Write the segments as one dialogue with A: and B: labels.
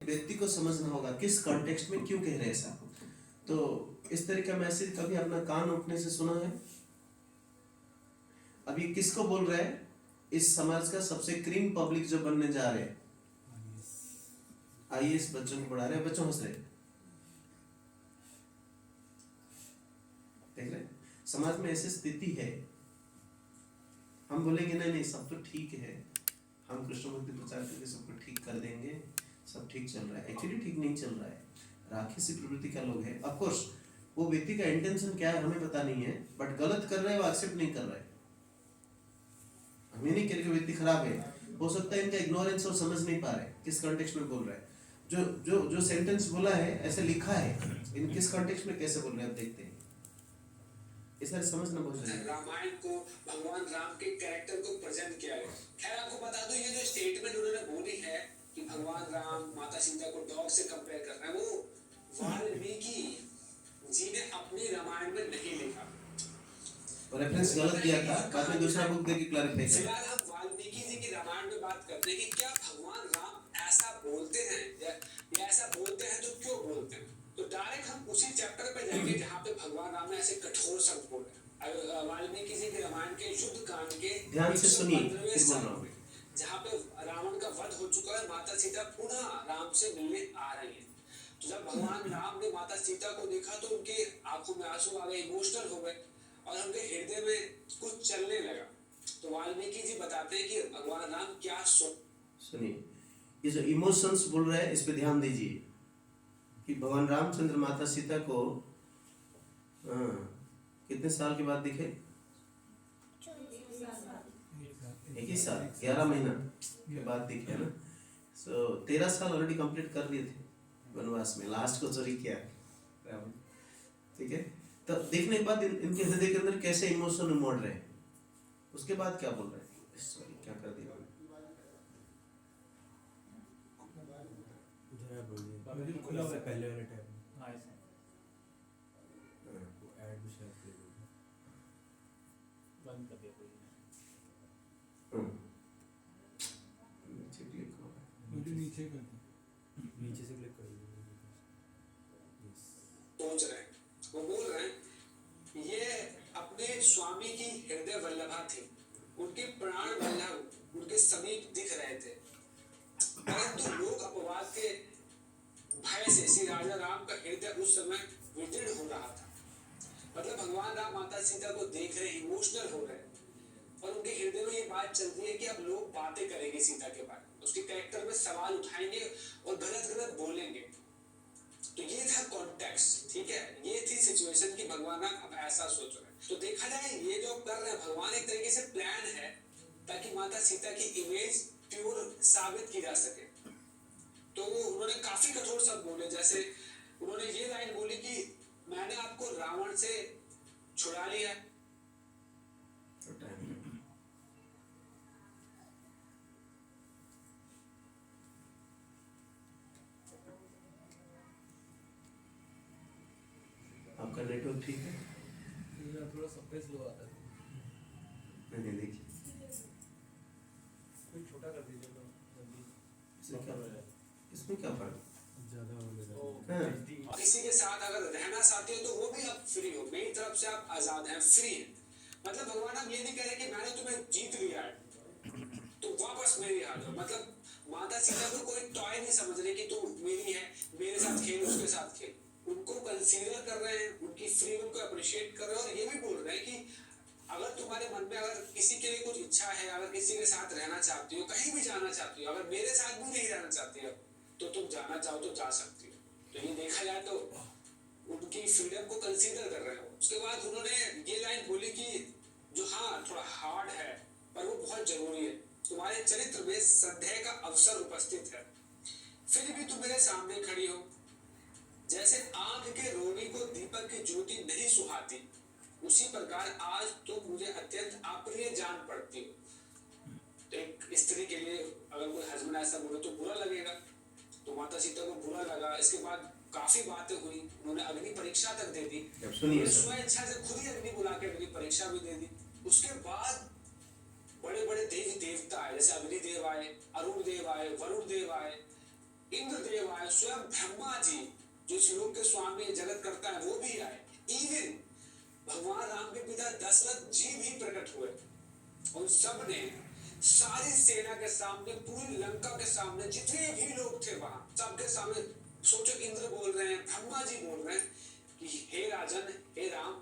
A: व्यक्ति को समझना होगा किस कॉन्टेक्स्ट में क्यों कह रहे हैं ऐसा। तो इस तरह का मैसेज कभी अपना कान उठने से सुना है? अभी किसको बोल रहा है? इस समाज का सबसे क्रीम पब्लिक जो बनने जा रहे हैं, आईएएस बच्चों को पढ़ा रहे हैं, बच्चों हंस रहे, देख रहे? समाज में ऐसी स्थिति है, हम बोलेंगे नहीं नहीं सब तो ठीक है, हम कृष्ण भक्ति प्रचार करके सबको ठीक कर देंगे, सब ठीक चल रहा है। एक्चुअली ठीक नहीं चल रहा है, राक्षसी प्रवृत्ति का लोग है। ऑफ कोर्स वो व्यक्ति का इंटेंशन क्या है हमें पता नहीं है, बट गलत कर रहा है वो एक्सेप्ट नहीं कर रहा है। हमें नहीं कह रहे व्यक्ति खराब है, हो सकता है इनका इग्नोरेंस और समझ नहीं पा रहे किस कॉन्टेक्स्ट में बोल रहा है। जो जो जो सेंटेंस बोला है ऐसे लिखा है, इन किस कॉन्टेक्स्ट में कैसे बोल रहे हैं आप देखते हैं। इस तरह समझना बहुत जरूरी है।
B: रामायण को भगवान राम के कैरेक्टर को प्रेजेंट किया है। खैर आपको बता दूं ये जो स्टेटमेंट उन्होंने बोली है कि भगवान राम माता सीता को डॉग से कंपेयर कर रहे हैं, वो वाल्मीकि जी ने अपनी रामायण में नहीं लिखा,
A: रेफरेंस गलत दिया था, बाद में दूसरा बुक देके क्लैरिफाई किया।
B: फिलहाल हम वाल्मीकि जी की रामायण में बात करते हैं कि क्या भगवान राम ऐसा बोलते हैं या ऐसा बोलते हैं तो क्यों बोलते हैं। तो डायरेक्ट हम उसी चैप्टर पे जाएंगे जहाँ पे भगवान राम ने ऐसे कठोर शब्द बोले। वाल्मीकि जी के रामायण के युद्ध कांड के
A: ध्यान से सुनिए, फिर बोल रहा हूँ।
B: जहाँ पे रावण का वध हो चुका है, माता सीता पुनः राम से मिलने आ रही है। तो जब भगवान राम ने माता सीता को देखा तो उनके आंखों में आंसू आ गए, इमोशनल हो गए और उनके हृदय में कुछ चलने लगा। तो वाल्मीकि जी बताते हैं कि भगवान राम क्या
A: सुनिए, ये जो इमोशंस बोल रहे हैं इस पे ध्यान दीजिए कि भगवान रामचंद्र माता सीता को कितने साल के बाद दिखे? 21 साल 11 महीना के बाद दिखे ना। सो 13 साल ऑलरेडी कंप्लीट कर लिए थे वनवास में, लास्ट को चोरी किया रावण, ठीक है। तो देखने के बाद इनके हृदय के अंदर कैसे इमोशन उमड़ रहे हैं, उसके बाद क्या बोल रहे हैं, सॉरी क्या कर दिया
C: खुला हुआ पहले वाले टाइम में।
D: हाँ ऐसे
C: वो ऐड भी शेयर कर दो,
D: बंद कर दिया कोई
C: नीचे कर दो, नीचे से क्लिक कर दो।
B: सोच रहे हैं, वो बोल रहे हैं ये अपने स्वामी की हृदय वल्लभा थी, उनके प्राण वल्लभ उनके समीप दिख रहे थे, परंतु लोक अपवाद के भय से श्री राजा राम का हृदय उस समय विदीर्ण हो रहा था। मतलब भगवान राम माता सीता को देख रहे, इमोशनल हो रहे और उनके हृदय में ये बात चलती है कि अब लोग बातें करेंगे सीता के बारे में, उसके कैरेक्टर में सवाल उठाएंगे और गलत गलत बोलेंगे। तो ये था कॉन्टेक्स्ट, ठीक है, ये थी सिचुएशन कि भगवान राम अब ऐसा सोच रहे हैं। तो देखा जाए ये जो कर रहे हैं भगवान एक तरीके से प्लान है ताकि माता सीता की इमेज प्योर साबित की जा सके। तो उन्होंने काफी कठोर शब्द बोले, जैसे उन्होंने ये लाइन बोली कि मैंने आपको रावण से छुड़ा लिया।
A: आपका नेटवर्क ठीक है?
C: थोड़ा सबसे स्लो आता है।
A: नहीं देखिए
C: कोई छोटा कर दीजिए तो जल्दी।
A: इसमें क्या फर्क है? इसमें क्या फर्क
C: ज़्यादा हो
A: है?
B: किसी के साथ अगर रहना चाहते हो तो वो भी आप फ्री हो, मेरी तरफ से आप आजाद हैं, फ्री हैं। मतलब भगवान आप ये नहीं कह रहे कि मैंने तुम्हें जीत लिया है तो वापस मेरी हाथ हो। मतलब माता सीता को कोई टॉय नहीं समझ रहे कि तू मेरी है, मेरे साथ खेल, उसके साथ खेल। उनको कंसीडर कर रहे हैं, उनकी फ्रीडम को अप्रिशिएट कर रहे हैं और ये भी बोल रहे हैं कि अगर तुम्हारे मन में अगर किसी के लिए कुछ इच्छा है, अगर किसी के साथ रहना चाहती हो, कहीं भी जाना चाहती हो, अगर मेरे साथ भी नहीं रहना चाहती हो तो तुम जाना चाहो तो जा सकती हो। तो ये देखा जाए तो उनकी फ्रीडम को कंसीडर कर रहे हो। उसके बाद उन्होंने ये लाइन बोली कि जो हाँ थोड़ा हार्ड है पर वो बहुत जरूरी है, तुम्हारे चरित्र में संदेह का अवसर उपस्थित है, फिर भी तुम मेरे सामने खड़ी हो। जैसे आंख के रोनी को दीपक की ज्योति नहीं सुहाती, उसी प्रकार आज तुम मुझे अत्यंत अप्रिय जान पड़ती हो। तो एक स्त्री के लिए अगर कोई हस्बैंड ऐसा बोले तो बुरा लगेगा, तो माता सीता को बुरा लगा। इसके बाद काफी बातें हुई, उन्होंने अग्नि परीक्षा तक दे दी, स्वेच्छा से खुद ही अग्नि बुला के अग्नि परीक्षा भी दे दी। उसके बाद बड़े बड़े देवी देवता आए, जैसे अग्निदेव आए, अरुण देव आए, वरुण देव आए, इंद्र देव आए, आए, स्वयं ब्रह्मा जी जो इस लोक के स्वामी जगत करता है वो भी आए, इवन भगवान राम के पिता दशरथ जी भी प्रकट हुए। उन सब ने सारी सेना के सामने, पूरी लंका के सामने, जितने भी लोग थे वहां सबके सामने, सोचो इंद्र बोल रहे हैं, ब्रह्मा जी बोल रहे हैं कि हे राजन, हे राम,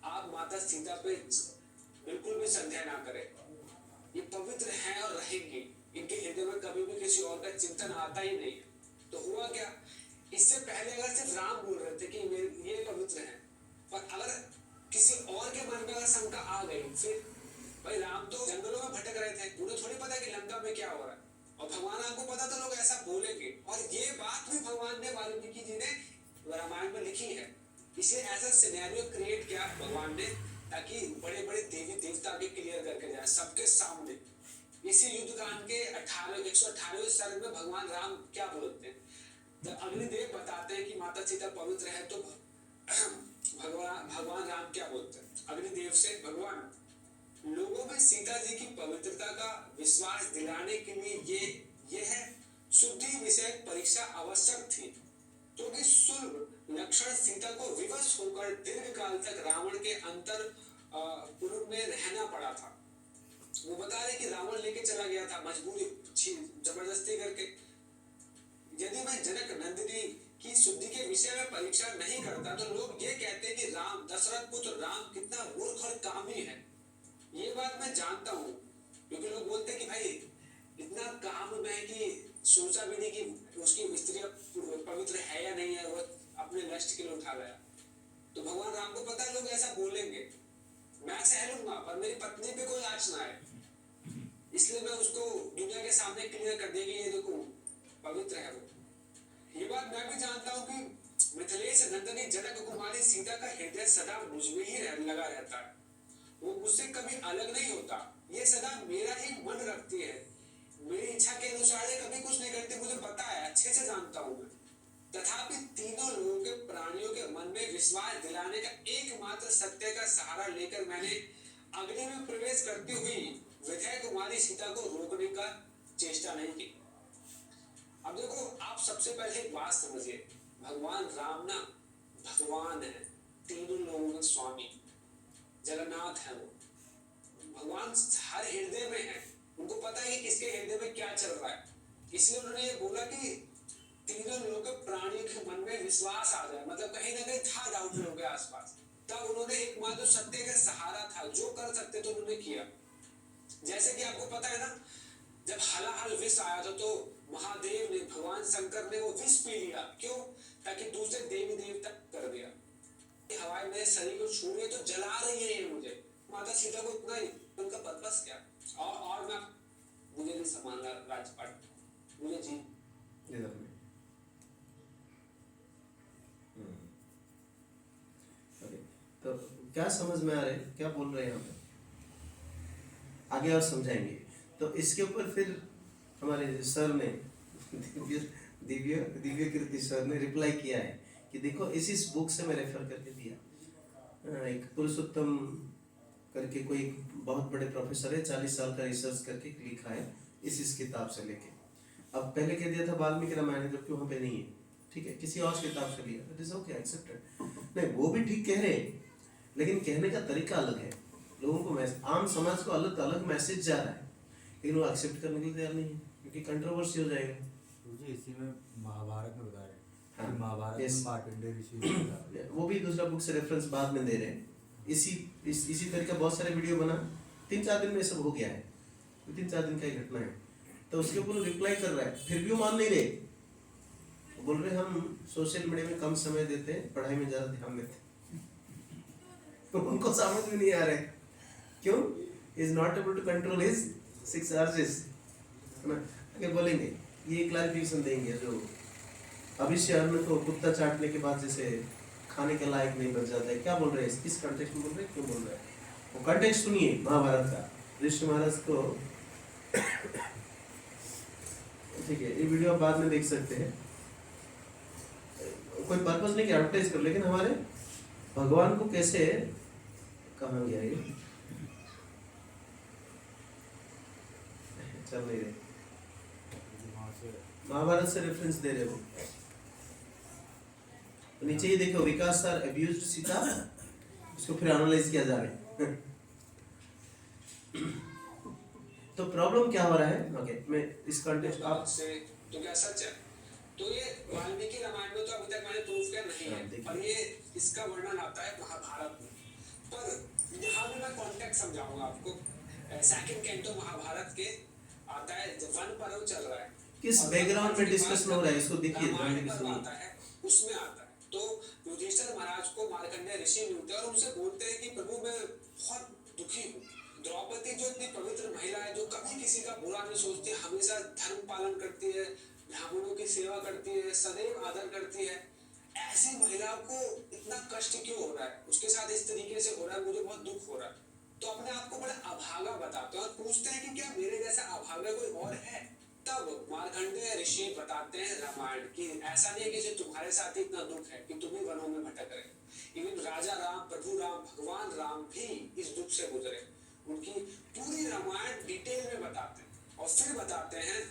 B: आप माता सीता पे बिल्कुल भी संदेह ना करें, ये पवित्र हैं और रहेंगे, इनके हृदय में कभी भी किसी और का चिंतन आता ही नहीं। तो हुआ क्या, इससे पहले अगर सिर्फ राम बोल रहे थे कि ये पवित्र हैं, पर अगर किसी और के मन में अगर शंका आ गई, फिर भाई राम तो जंगलों में भटक रहे थे, उन्हें थोड़ी पता कि लंका में क्या हो रहा है, और भगवान राम को पता तो लोग ऐसा बोलेंगे। और ये बात भी भगवान ने वाल्मीकि जी ने रामायण में लिखी है, इसलिए ऐसा सिनेरियो क्रिएट किया भगवान ने ताकि बड़े बड़े देवी देवता भी क्लियर करके जाए सबके सामने। इसी युद्ध कांड के 118वें सर्ग में भगवान राम क्या बोलते हैं, जब अग्निदेव बताते हैं कि माता सीता पवित्र है, तो भगवान राम क्या बोलते हैं अग्निदेव से, भगवान लोगों में सीता जी की पवित्रता का विश्वास दिलाने के लिए यह शुद्धि विषय परीक्षा आवश्यक थी, क्योंकि सुलभ लक्षण सीता को विवश होकर दीर्घ काल तक रावण के अंतरपुर में रहना पड़ा था। वो बता रहे कि रावण लेके चला गया था मजबूरी, जबरदस्ती करके। यदि मैं जनक नंदिनी की शुद्धि के विषय में परीक्षा नहीं करता तो लोग ये कहते कि राम, दशरथ पुत्र राम कितना मूर्ख और कामी है। ये बात मैं जानता हूँ, क्योंकि लोग बोलते कि भाई इतना काम में है कि सोचा भी नहीं कि उसकी स्त्री पवित्र है या नहीं है, वो अपने लस्ट के लिए उठा गया। तो भगवान राम को पता है लोग ऐसा बोलेंगे, मैं सह लूंगा, पर मेरी पत्नी पे कोई आँच ना आए, इसलिए मैं उसको दुनिया के सामने क्लियर कर देगी, ये देखो पवित्र है वो। ये बात मैं भी जानता हूँ कि मिथिलेश नंदनी जनक कुमारी सीता का हृदय सदा मुझ में ही लगा रहता है, वो मुझसे कभी अलग नहीं होता, ये सदा मेरा ही मन रखती है, मेरी इच्छा के अनुसार ये कभी कुछ नहीं करती, मुझे पता है, अच्छे से जानता हूँ मैं। तथापि तीनों लोगों के प्राणियों के मन में विश्वास दिलाने का एकमात्र सत्य का सहारा लेकर मैंने अग्नि में प्रवेश करती हुई विजय कुमारी सीता को रोकने का चेष्टा नहीं की। अब देखो, आप सबसे पहले एक बात समझिए, भगवान राम ना भगवान है, तीनों लोगों के स्वामी, जगन्नाथ है वो। भगवान हर हृदय में है, उनको पता है कि किसके हृदय में क्या चल रहा है, इसलिए उन्होंने ये बोला कि तीनों लोगों के प्राणियों के मन में विश्वास आ जाए, मतलब कहीं ना कहीं था डाउट लोगों के आसपास, तब उन्होंने एकमात्र सत्य का सहारा था, जो कर सकते थे उन्होंने किया। जैसे कि आपको पता है ना, जब हलाहल विष आया था तो महादेव ने, भगवान शंकर ने वो विष पी लिया, क्यों, ताकि दूसरे देवी देवता कर दिया, हवाएं मेरे शरीर को छू रही है तो जला रही है ये मुझे, माता सीता को इतना ही, उनका पर्पस क्या, और मैं मुझे नहीं संभालना राजपाट, मुझे जी
A: इधर में तो क्या समझ में आ रहा है, क्या बोल रहे हैं हम, आगे और समझाएंगे। तो इसके ऊपर फिर हमारे सर ने दिव्य दिव्य कीर्ति सर ने रिप्लाई किया है कि देखो इसी बुक से मैं रेफर करके दिया, एक पुरुषोत्तम करके कोई बहुत बड़े प्रोफेसर है, 40 साल का रिसर्च करके लिखा है इस किताब से लेके। अब पहले कह दिया था वाल्मीकि रामायण, जबकि वहाँ पे नहीं है, ठीक है, किसी और किताब से लिया, इट इज ओके, एक्सेप्टेड। नहीं, वो भी ठीक कह रहे हैं, लेकिन कहने का तरीका अलग है, लोगों को आम समाज को अलग अलग मैसेज जा रहा है, लेकिन वो एक्सेप्ट करने के लिए तैयार नहीं है, क्योंकि कंट्रोवर्सी हो जाएगा।
C: मुझे इसी में महाभारत में बता रहे हैं,
A: हाँ,
C: महाभारत
A: yes.
C: में मार्कंडेय ऋषि
A: वो भी दूसरा बुक से रेफरेंस बाद में दे रहे हैं। इसी तरह का बहुत सारे वीडियो बना, 3-4 दिन में सब हो गया है, 3-4 दिन का ही घटना है। तो उसके ऊपर रिप्लाई कर रहा है, फिर भी वो मान नहीं रहे, बोल रहे हम सोशल मीडिया में कम समय देते हैं, पढ़ाई में ज़्यादा ध्यान देते हैं। उनको समझ में नहीं आ रहा है, क्यों, is not able to control his 6 urges, है ना। आगे बोलेंगे, ये क्लैरिफिकेशन देंगे, जो अभिष्य अन्न को कुत्ता चाटने के बाद जैसे खाने के लायक नहीं बच जाता है, क्या बोल रहे हैं, किस कंटेक्स्ट में बोल रहे हैं, क्यों बोल रहे हैं, वो कंटेक्स्ट सुनिए महाभारत का। ऋषि महाराज को ठीक है, ये वीडियो आप बाद में देख सकते हैं, कोई पर्पस नहीं कि एडवर्टाइज कर, लेकिन हमारे भगवान को कैसे, कहाँ गया ये, चल नहीं रहे, महाभारत से रेफरेंस दे रहे हो। तो नीचे ही देखो, विकास सर अब्यूज्ड सीता, उसको फिर एनालाइज किया जा रहा है। तो प्रॉब्लम क्या हो रहा है? ओके, मैं इस कंटेक्स्ट आप
B: से तो क्या सच है? तो ये वाल्मीकि रामायण में तो अभी तक मैंने प्रूफ किया नहीं है, और ये इसका वर्णन आता है महाभारत में। पर यहाँ भी मैं कॉन्टेक्स्ट समझाऊंगा आपको। सेकंड कैंटो महाभारत के आता है, जब वन पर्व चल रहा है,
A: किस बैकग्राउंड में डिस्कशन हो रहा है इसको देखिए,
B: रामायण पर्व आता है, उसमें आता है। तो युधिष्ठिर महाराज को मार्कंडेय ऋषि मिलते हैं और उनसे बोलते हैं कि प्रभु मैं बहुत दुखी हूँ। द्रौपदी जो इतनी पवित्र महिला है, जो कभी किसी का बुरा नहीं सोचती, हमेशा धर्म पालन करती है, ब्राह्मणों की सेवा करती है, सदैव आदर करती है, ऐसी महिला को इतना कष्ट क्यों हो रहा है? उसके साथ इस तरीके से हो रहा है, मुझे बहुत दुख हो रहा है। तो अपने आप को बड़ा अभागा बताते हैं और पूछते हैं कि क्या मेरे जैसा अभागा कोई और है? तब मार्कंडेय ऋषि बताते हैं रामायण की ऐसा नहीं है कि तुम्हारे साथ ही इतना दुख है कि तुम ही वनों में भटक रहे। इवन राजा राम, प्रभु राम, भगवान राम भी इस दुख से गुजरे। उनकी पूरी रामायण डिटेल में बताते हैं और फिर बताते हैं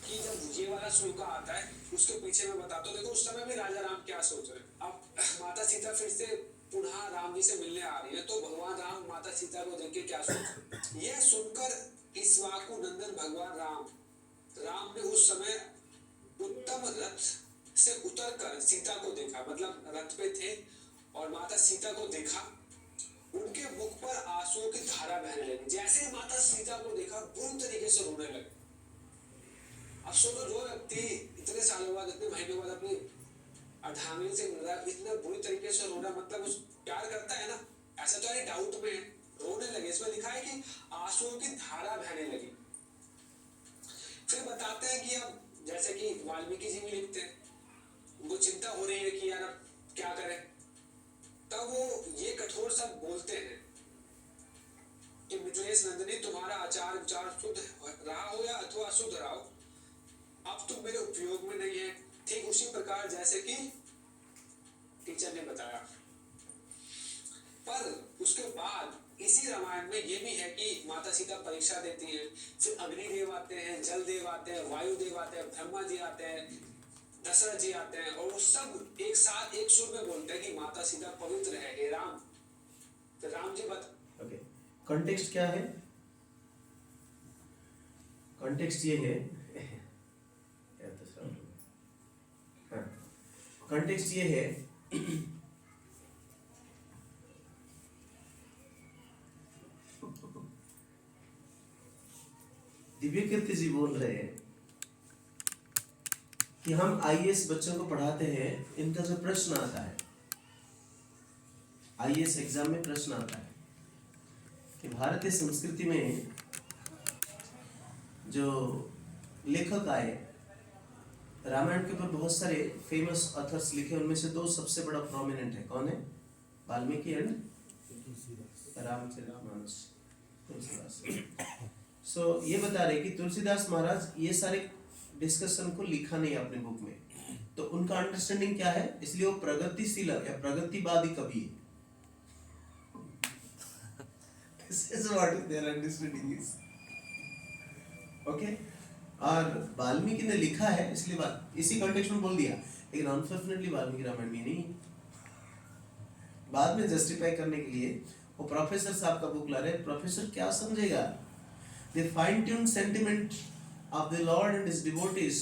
B: कि जब ये वाला श्लोक आता है उसके पीछे मैं बताता हूँ। देखो उस समय भी राजा राम क्या सोच रहे हैं। अब माता सीता फिर से पुनः राम जी से मिलने आ रही है, तो भगवान राम माता सीता को देख के क्या सोच रहे हैं? यह सुनकर इस वाकु नंदन भगवान राम ने उस समय उत्तम रथ से उतरकर सीता को देखा, मतलब रथ पे थे और माता सीता को देखा। उनके मुख पर आंसुओं की धारा बहने लगी। जैसे ही माता सीता को देखा बुरी तरीके से रोने लगे। अब सोचो, जो व्यक्ति इतने सालों बाद, इतने महीनों बाद अपनी अर्धांगिनी से मिल रहा है, इतने बुरी तरीके से रोना, मतलब उस प्यार करता है ना, ऐसा तो है डाउट में रोने लगे। इसमें लिखा है कि आंसुओं की धारा बहने लगी। फिर बताते हैं कि अब जैसे कि वाल्मीकि जी भी लिखते हैं, उनको चिंता हो रही है कि यार अब क्या करें। तब वो ये कठोर शब्द बोलते हैं कि मिथिलेश नंदिनी, तुम्हारा आचार विचार शुद्ध रहा हो या अथवा अशुद्ध रहा हो, अब तुम मेरे उपयोग में नहीं है। ठीक उसी प्रकार जैसे कि टीचर ने बताया। पर उसके बाद इसी रामायण में ये भी है कि माता सीता परीक्षा देती हैं, फिर अग्निदेव आते हैं, जल देव आते हैं, वायु देव आते हैं, ब्रह्मा जी आते हैं, दशरथ जी आते हैं, और वो सब एक साथ एक सुर में बोलते हैं कि माता सीता पवित्र है, हे राम। तो राम जी बता,
A: ओके, कॉन्टेक्स्ट क्या है? कॉन्टेक्स्ट ये है, कॉन्टेक्स्ट ये है दिव्य कीर्ति जी बोल रहे हैं कि हम आईएएस बच्चों को पढ़ाते हैं, इनका जो प्रश्न आता है आईएएस एग्जाम में, प्रश्न आता है कि भारतीय संस्कृति में जो लेखक आए, रामायण के ऊपर बहुत सारे फेमस ऑथर्स लिखे, उनमें से दो सबसे बड़ा प्रोमिनेंट है। कौन है? वाल्मीकि एंड रामचरितमानस, तुलसीदास। सो ये बता रहे कि तुलसीदास महाराज ये सारे डिस्कशन को लिखा नहीं अपने बुक में, तो उनका अंडरस्टैंडिंग क्या है, इसलिए वो प्रगतिशील या प्रगतिवादी कवि है। This is what their understanding is. Okay? और वाल्मीकि ने लिखा है, इसलिए इसी कॉन्टेक्स्ट में बोल दिया, लेकिन अनफॉर्चुनेटली वाल्मीकि रामायण में नहीं। बाद में जस्टिफाई करने के लिए वो प्रोफेसर साहब का बुक ला रहे। प्रोफेसर क्या समझेगा? The fine-tuned sentiment of the Lord and His devotees,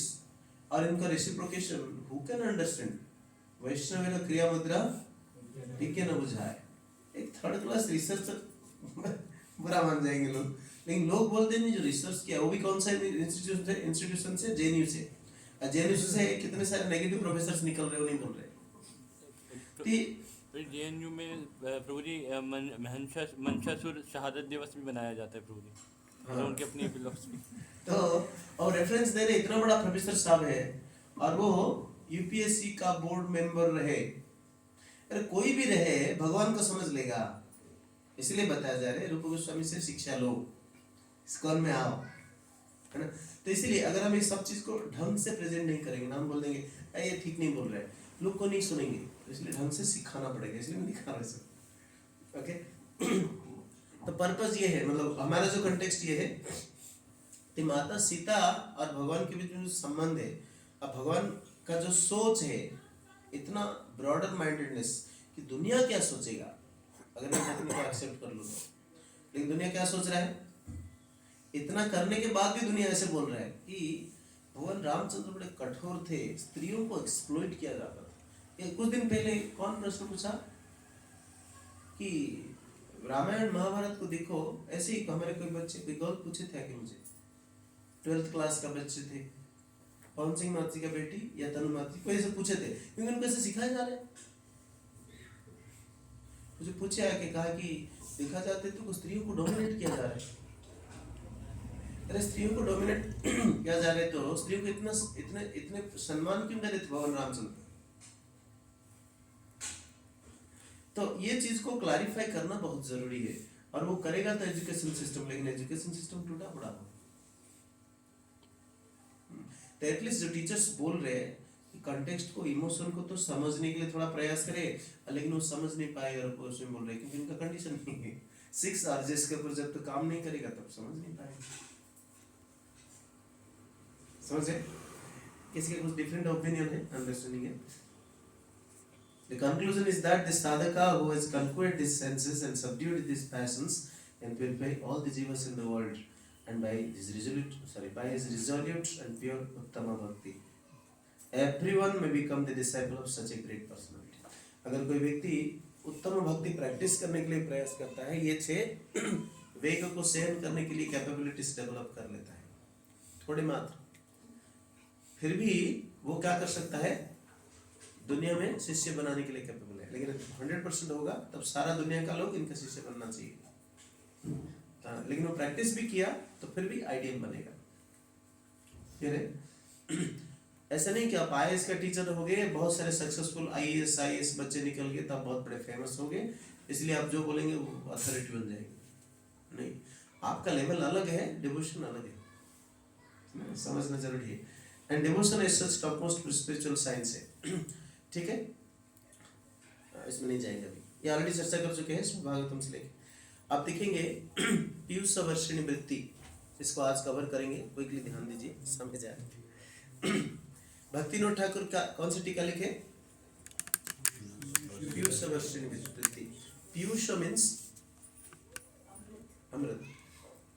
A: और इनका रेसिप्रोकेशन who can understand? वैष्णव का क्रिया मुद्रा ठीक है ना बुझाए। एक थर्ड क्लास रिसर्चर बुरा मान जाएंगे लोग, लेकिन लोग बोलते नहीं जो रिसर्च किया, वो भी कौन सा इंस्टीट्यूशन से, जेएनयू से। जेएनयू से कितने सारे नेगेटिव प्रोफेसर्स निकल रहे हो, नहीं बोल रहे।
D: जेएनयू में प्रभु जी मंशासुर शहादत दिवस भी मनाया जाता है प्रभु जी। हाँ। उनकी अपनी फिलॉसफी।
A: तो और रेफरेंस दे रहे, इतना बड़ा प्रोफेसर साहब है और वो यूपीएससी का बोर्ड मेंबर रहे। अरे कोई भी रहे, भगवान को समझ लेगा, इसलिए बताया जा रहा है रूप गोस्वामी से शिक्षा लो, इस्कॉन में आओ, है ना। तो इसलिए अगर हम इस सब चीज को ढंग से प्रेजेंट नहीं करेंगे ना, हम बोल देंगे ये ठीक नहीं बोल रहे, लोग को नहीं सुनेंगे, तो इसलिए ढंग से सिखाना पड़ेगा, इसलिए मैं दिखा रहा हूँ। ओके, तो पर्पस ये है, मतलब हमारा जो कंटेक्स्ट ये है कि माता सीता और भगवान के बीच में जो संबंध है अब भगवान का जो सोच है इतना ब्रॉडर माइंडेडनेस कि दुनिया क्या सोचेगा, अगर मैं टेक्निक को एक्सेप्ट कर लूँ तो। लेकिन दुनिया क्या सोच रहा है, इतना करने के बाद भी दुनिया ऐसे बोल रहा है कि भगवान रामचंद्र बड़े कठोर थे, स्त्रियों को एक्सप्लॉइट किया जाता था। ये कुछ दिन पहले कौन प्रश्न पूछा कि रामायण महाभारत को देखो, ऐसे ही हमारे कोई बच्चे कोई गर्ल पूछे थे कि मुझे 12th क्लास का बच्चे थे, पवन सिंह माती का बेटी या तनु माती, कोई ऐसे पूछे थे, क्योंकि उनको ऐसे सिखाया जा रहा है। मुझे पूछे आके कहा कि देखा जाते तो स्त्रियों को डोमिनेट किया जा रहा है। अरे स्त्रियों को डोमिनेट किया जा रहा है तो स्त्रियों को इतना इतने इतने सम्मान क्यों दे रहे थे भगवान रामचंद्र। तो ये चीज को क्लैरिफाई करना बहुत जरूरी है, और वो करेगा तो एजुकेशन सिस्टम, लेकिन एजुकेशन सिस्टम टूटा पड़ा हो। तो एटलीस्ट जो टीचर्स बोल रहे हैं कि कंटेक्स्ट को, इमोशन को तो समझने के लिए थोड़ा प्रयास करे, लेकिन वो समझ नहीं पाएगा, और उसमें बोल रहे हैं क्योंकि उनका कंडीशन नहीं है 6 आरजेस के ऊपर जब तक काम नहीं करेगा तब समझ नहीं पाएगा। समझे? किसी का कुछ डिफरेंट ओपिनियन है, अंडरस्टैंडिंग है? The conclusion is that the sadhaka who has conquered these senses and subdued these passions can purify all the jivas in the world, and by his resolute and pure uttama bhakti, everyone may become the disciple of such a great personality. अगर कोई व्यक्ति उत्तम भक्ति practice करने के लिए प्रयास करता है, ये 6 वेग को सहन करने के लिए कैपेबिलिटीज डेवलप कर लेता है, थोड़े मात्र, फिर भी वो क्या कर सकता है, दुनिया में शिष्य बनाने के लिए कैपेबल है। लेकिन 100% होगा तब सारा दुनिया का लोग इनका शिष्य बनना चाहिए। लेकिन वो प्रैक्टिस भी किया तो फिर भी आइडियल बनेगा। फिर ऐसा नहीं कि आप IAS का टीचर हो गए, बहुत सारे सक्सेसफुल IAS बच्चे निकल गए तब बहुत बड़े फेमस हो गए, इसलिए आप जो बोलेंगे वो अथॉरिटी बन जाएगी। नहीं, आपका लेवल अलग है, डिवोशन अलग है, समझना जरूरी है। And devotion is such topmost spiritual science है। ठीक है, इसमें नहीं जाएंगे अभी, ये ऑलरेडी चर्चा कर चुके हैं इसमें भागवतम से लेके। आप देखेंगे पीयूष वर्षिणी वृत्ति, इसको आज कवर करेंगे, क्विकली ध्यान दीजिए, समझ आए। भक्तिनोद ठाकुर का कौन सी टीका लिखे? पीयूष वर्षिणी वृत्ति। पीयूष मीन्स अमृत,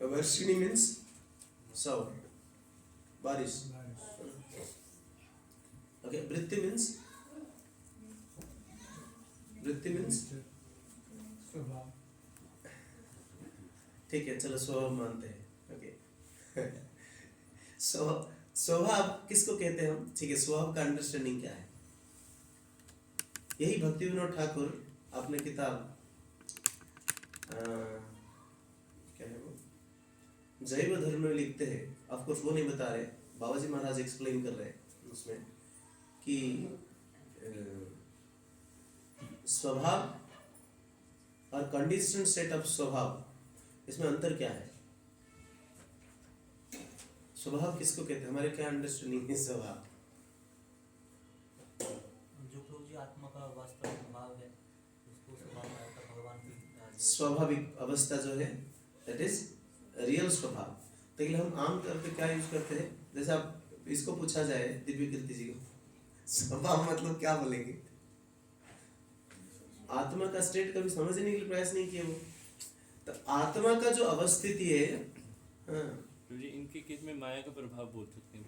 A: वर्षिणी मीन्स सौर, बारिश। ओके, वृत्ति मीन्स
C: स्वभाव।
A: ठीक है, चलो स्वभाव मानते हैं। ओके, स्वभाव किसको कहते हैं हम? ठीक है, स्वभाव का अंडरस्टैंडिंग क्या है? यही भक्ति विनोद ठाकुर अपने किताब क्या है वो, जैव धर्म में लिखते हैं। ऑफकोर्स वो नहीं बता रहे, बाबाजी महाराज एक्सप्लेन कर रहे हैं उसमें कि स्वभाव और कंडीशन सेट ऑफ स्वभाव, इसमें अंतर क्या है? स्वभाव किसको कहते हैं? हमारे क्या अंडरस्टैंडिंग है स्वभाव?
E: जो प्रभु जी आत्मा का वास्तविक भाव है उसको स्वभाव कहता है। भगवान की
A: स्वाभाविक अवस्था जो है दैट इज रियल स्वभाव। लेकिन हम आम तौर पे क्या यूज करते हैं, जैसे आप इसको पूछा जाए दिव्य कीर्ति जी को, स्वभाव मतलब क्या बोलेंगे? आत्मा का स्टेट कभी समझने के लिए प्रयास नहीं किया वो। तो आत्मा का जो अवस्थिति है,
D: जी इनके केस में माया का प्रभाव बोल सकते हैं।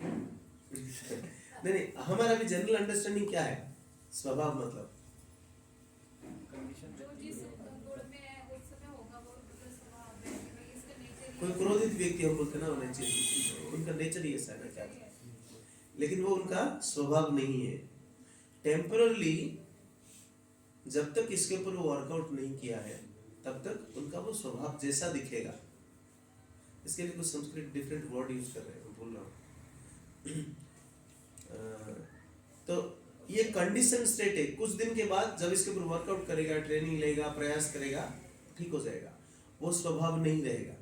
A: नहीं, हमारा भी जनरल अंडरस्टैंडिंग क्या है स्वभाव मतलब?
F: जो जिस गुण में है उस समय होगा वो मतलब स्वभाव है, इसका नेचर।
A: कोई क्रोधित व्यक्ति हम बोलते ना, होना चाहिए, उनका नेचर ही ऐसा है ना, क्या, लेकिन वो उनका स्वभाव नहीं है। टेम्परली जब तक इसके ऊपर वो वर्कआउट नहीं किया है तब तक उनका वो स्वभाव जैसा दिखेगा। इसके लिए कुछ संस्कृत डिफरेंट वर्ड यूज कर रहे हैं, बोल रहा हूँ। तो ये कंडीशन स्टेट है, कुछ दिन के बाद जब इसके ऊपर वर्कआउट करेगा, ट्रेनिंग लेगा, प्रयास करेगा, ठीक हो जाएगा, वो स्वभाव नहीं रहेगा।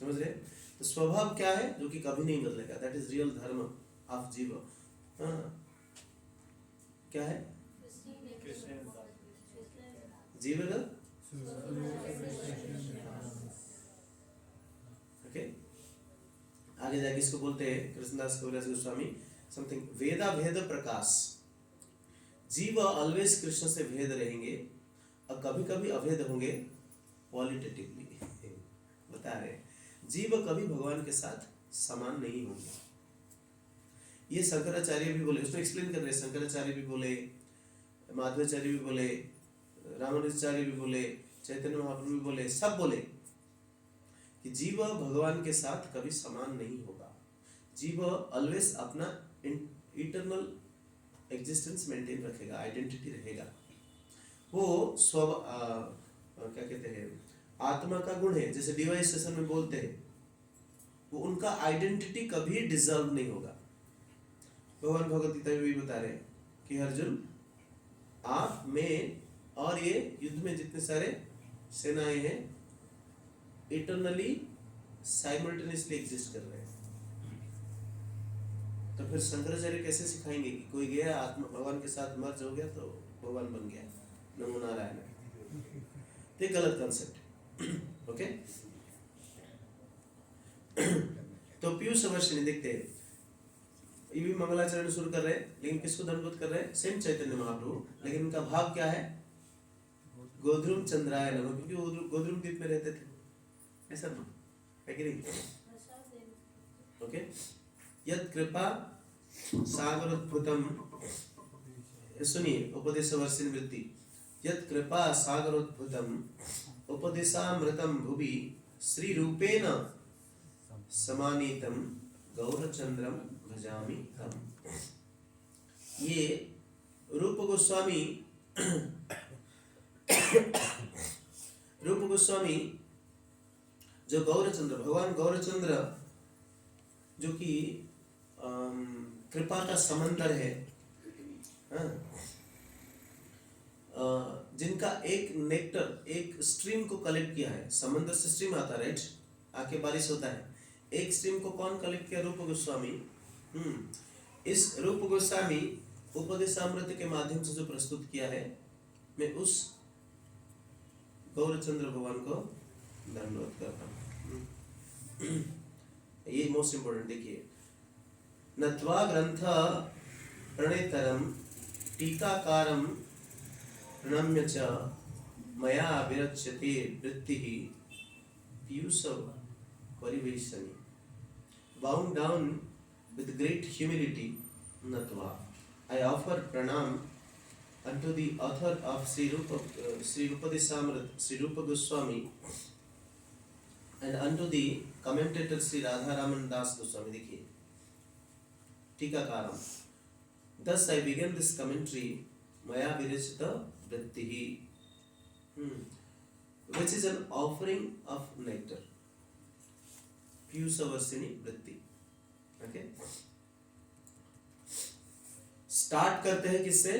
A: समझ रहे? तो स्वभाव क्या है जो कि कभी नहीं बदलेगा, दैट इज रियल धर्म ऑफ जीव। क्या है जीव? ओके, आगे जाके इसको बोलते हैं कृष्णदास कविराज गोस्वामी समथिंग वेदा भेद प्रकाश। जीव ऑलवेज कृष्ण से भेद रहेंगे और कभी कभी अभेद होंगे क्वालिटेटिवली बता रहे जीव कभी भगवान के साथ समान नहीं होंगे। ये शंकराचार्य भी बोले, उसमें एक्सप्लेन कर रहे हैं, शंकराचार्य भी बोले, माधवाचार्य भी बोले, रामानुजाचार्य भी बोले, चैतन्य महाप्रभु भी बोले, सब बोले कि जीव भगवान के साथ कभी समान नहीं होगा। जीव ऑलवेज अपना इटर्नल एग्जिस्टेंस मेंटेन रखेगा, आइडेंटिटी रहेगा। वो क्या कहते हैं आत्मा का गुण है, जैसे डिवाइस सेशन में बोलते हैं, वो उनका आइडेंटिटी कभी डिजर्व नहीं होगा। भगवान भगवत गीता में भी बता रहे हैं कि अर्जुन आप मैं और ये युद्ध में जितने सारे सेनाएं हैं इटर्नली साइमल्टेनियसली एग्जिस्ट कर रहे हैं। तो फिर शंकराचार्य कैसे सिखाएंगे कि कोई गया आत्मा भगवान के साथ मर्ज हो गया तो भगवान बन गया, नमो नारायण। ये गलत कंसेप्ट। ओके, तो पीयूष वर्षिणी देखते हैं, ये भी मंगलाचरण शुरू कर रहे हैं, लेकिन किसको दंडवत कर रहे हैं? सेम चैतन्य महाप्रभु, लेकिन उनका भाव क्या है? गोधूम चंद्राय नमः, क्योंकि वो गोधूम द्वीप में रहते थे, ऐसा ना है कि नहीं? ओके, यद कृपा सागरोद्भुतम, सुनिए उपदेश वर्षिणी वृत्ति, यद कृपा सागरोद्भुतम उपदेशामृतम भुवि श्री रूपेण समानीतम गौरचंद्रम भजामि तम। ये रूप गोस्वामी जो गौरचंद्र, भगवान गौरचंद्र जो कि कृपा का समंदर है, जिनका एक नेक्टर, एक स्ट्रीम को कलेक्ट किया है, समंदर से स्ट्रीम आता है, राइट, आके बारिश होता है, एक स्ट्रीम को कौन कलेक्ट किया? रूप गोस्वामी। इस रूप गोस्वामी उपदेशामृत के माध्यम से जो प्रस्तुत किया है, मैं उस गौरचंद्र भगवान को धन्यवाद करता हूँ। ये मोस्ट इंपोर्टेंट देखिए, नत्वा ग्रंथ प्रणेतरम टीकाकारम प्रणम्य च मया विरच्यते वृत्तिः Piyush परिवेशनी। Bound down with great humility, Natva, I offer pranam unto the author of Sri Rupadesamrit, Sri Rupa Goswami, and unto the commentator Sri Radharaman Das Goswami. देखिए, टीकाकारम। Thus I began this commentary, Maya Virachita Vrittihi, which is an offering of nectar. Piyush Varshini वृत्ति। Okay, start करते हैं किससे?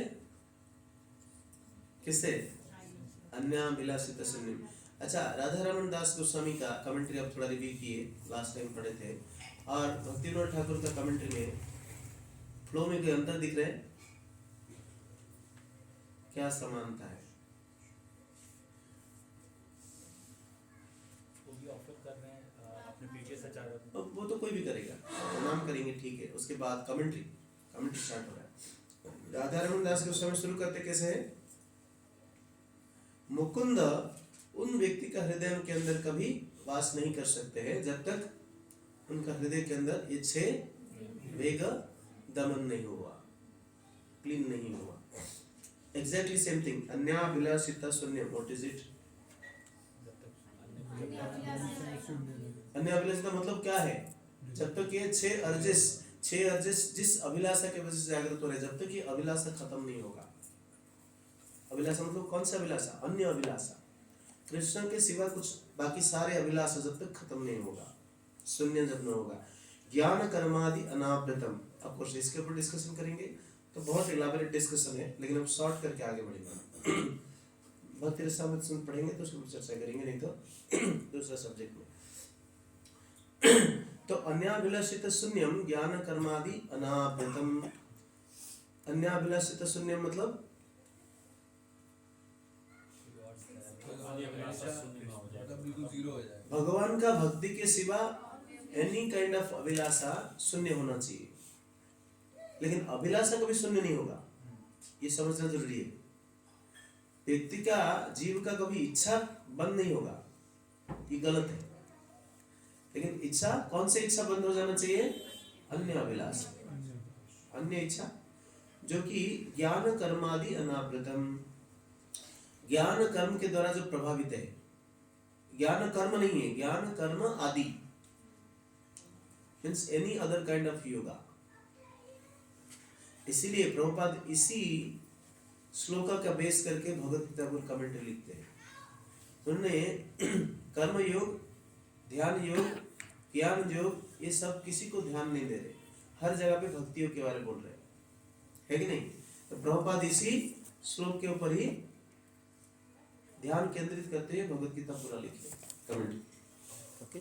A: अन्याभिलाषित सुन्निम। अच्छा, राधारमण दास गोस्वामी का commentary आप थोड़ा review किए, लास्ट टाइम पढ़े थे, और भक्तिविनोद ठाकुर का कमेंट्री में फ्लो में कोई अंतर दिख रहा है? क्या समानता है? वो तो कोई भी करेगा, नाम करेंगे, ठीक है। उसके बाद कमेंट्री स्टार्ट हो रहा है। राधारमण दास गोस्वामी शुरू करते कैसे है? मुकुंद उन व्यक्ति का हृदय के अंदर कभी वास नहीं कर सकते हैं जब तक उनका हृदय के अंदर ये 6 वेग दमन नहीं हुआ, क्लीन नहीं हुआ। एग्जैक्टली सेम थिंग, अन्याभिलाषिता शून्यम, व्हाट इज इट? अन्याभिलाषिता मतलब क्या है? जब तक ये 6 अर्जेस जिस अभिलाषा के वजह से जागृत हो रहे, जब तक ये अभिलाषा खत्म नहीं होगा। अभिलाषा मतलब कौन सा अभिलाषा? अन्य अभिलाषा, कृष्ण के सिवा कुछ बाकी सारे अभिलाषा जब तक खत्म नहीं होगा, शून्य जब न होगा। ज्ञान कर्मादि अनावृतम, ऑफकोर्स इसके ऊपर डिस्कशन करेंगे, तो बहुत इलाबोरेट डिस्कशन है, लेकिन हम शॉर्ट करके आगे बढ़ेंगे। भक्ति रसामृत सुन पढ़ेंगे तो उसके ऊपर चर्चा करेंगे, नहीं तो दूसरा सब्जेक्ट में। तो अन्याभिलाषित शून्यम ज्ञान कर्मादि अनावृतम। अन्याभिलाषित शून्यम मतलब
C: बिल्कुल जीरो हो जाए,
A: भगवान का भक्ति के सिवा एनी काइंड ऑफ अभिलाषा शून्य होना चाहिए, लेकिन अभिलाषा कभी शून्य नहीं होगा, ये समझना जरूरी है। व्यक्ति का जीव का कभी इच्छा बंद नहीं होगा, ये गलत है। लेकिन इच्छा, कौन सी इच्छा बंद हो जाना चाहिए? अन्य अभिलाषा, अन्य इच्छा जो कि ज्ञान कर्मादि अनावृतम, ज्ञान कर्म के द्वारा जो प्रभावित है, ज्ञान कर्म नहीं है, ज्ञान कर्म आदि means any other kind of yoga. इसीलिए प्रभुपाद इसी श्लोका का बेस करके भगवत गीता पर कमेंट्री लिखते हैं। उन्होंने कर्म योग, ध्यान योग, ज्ञान योग, ये सब किसी को ध्यान नहीं दे रहे, हर जगह पे भक्ति योग के बारे में बोल रहे हैं, है कि नहीं? तो प्रभुपाद इसी श्लोक के ऊपर ही ध्यान केंद्रित करते हुए भगवत गीता पूरा लिखे कमेंट। ओके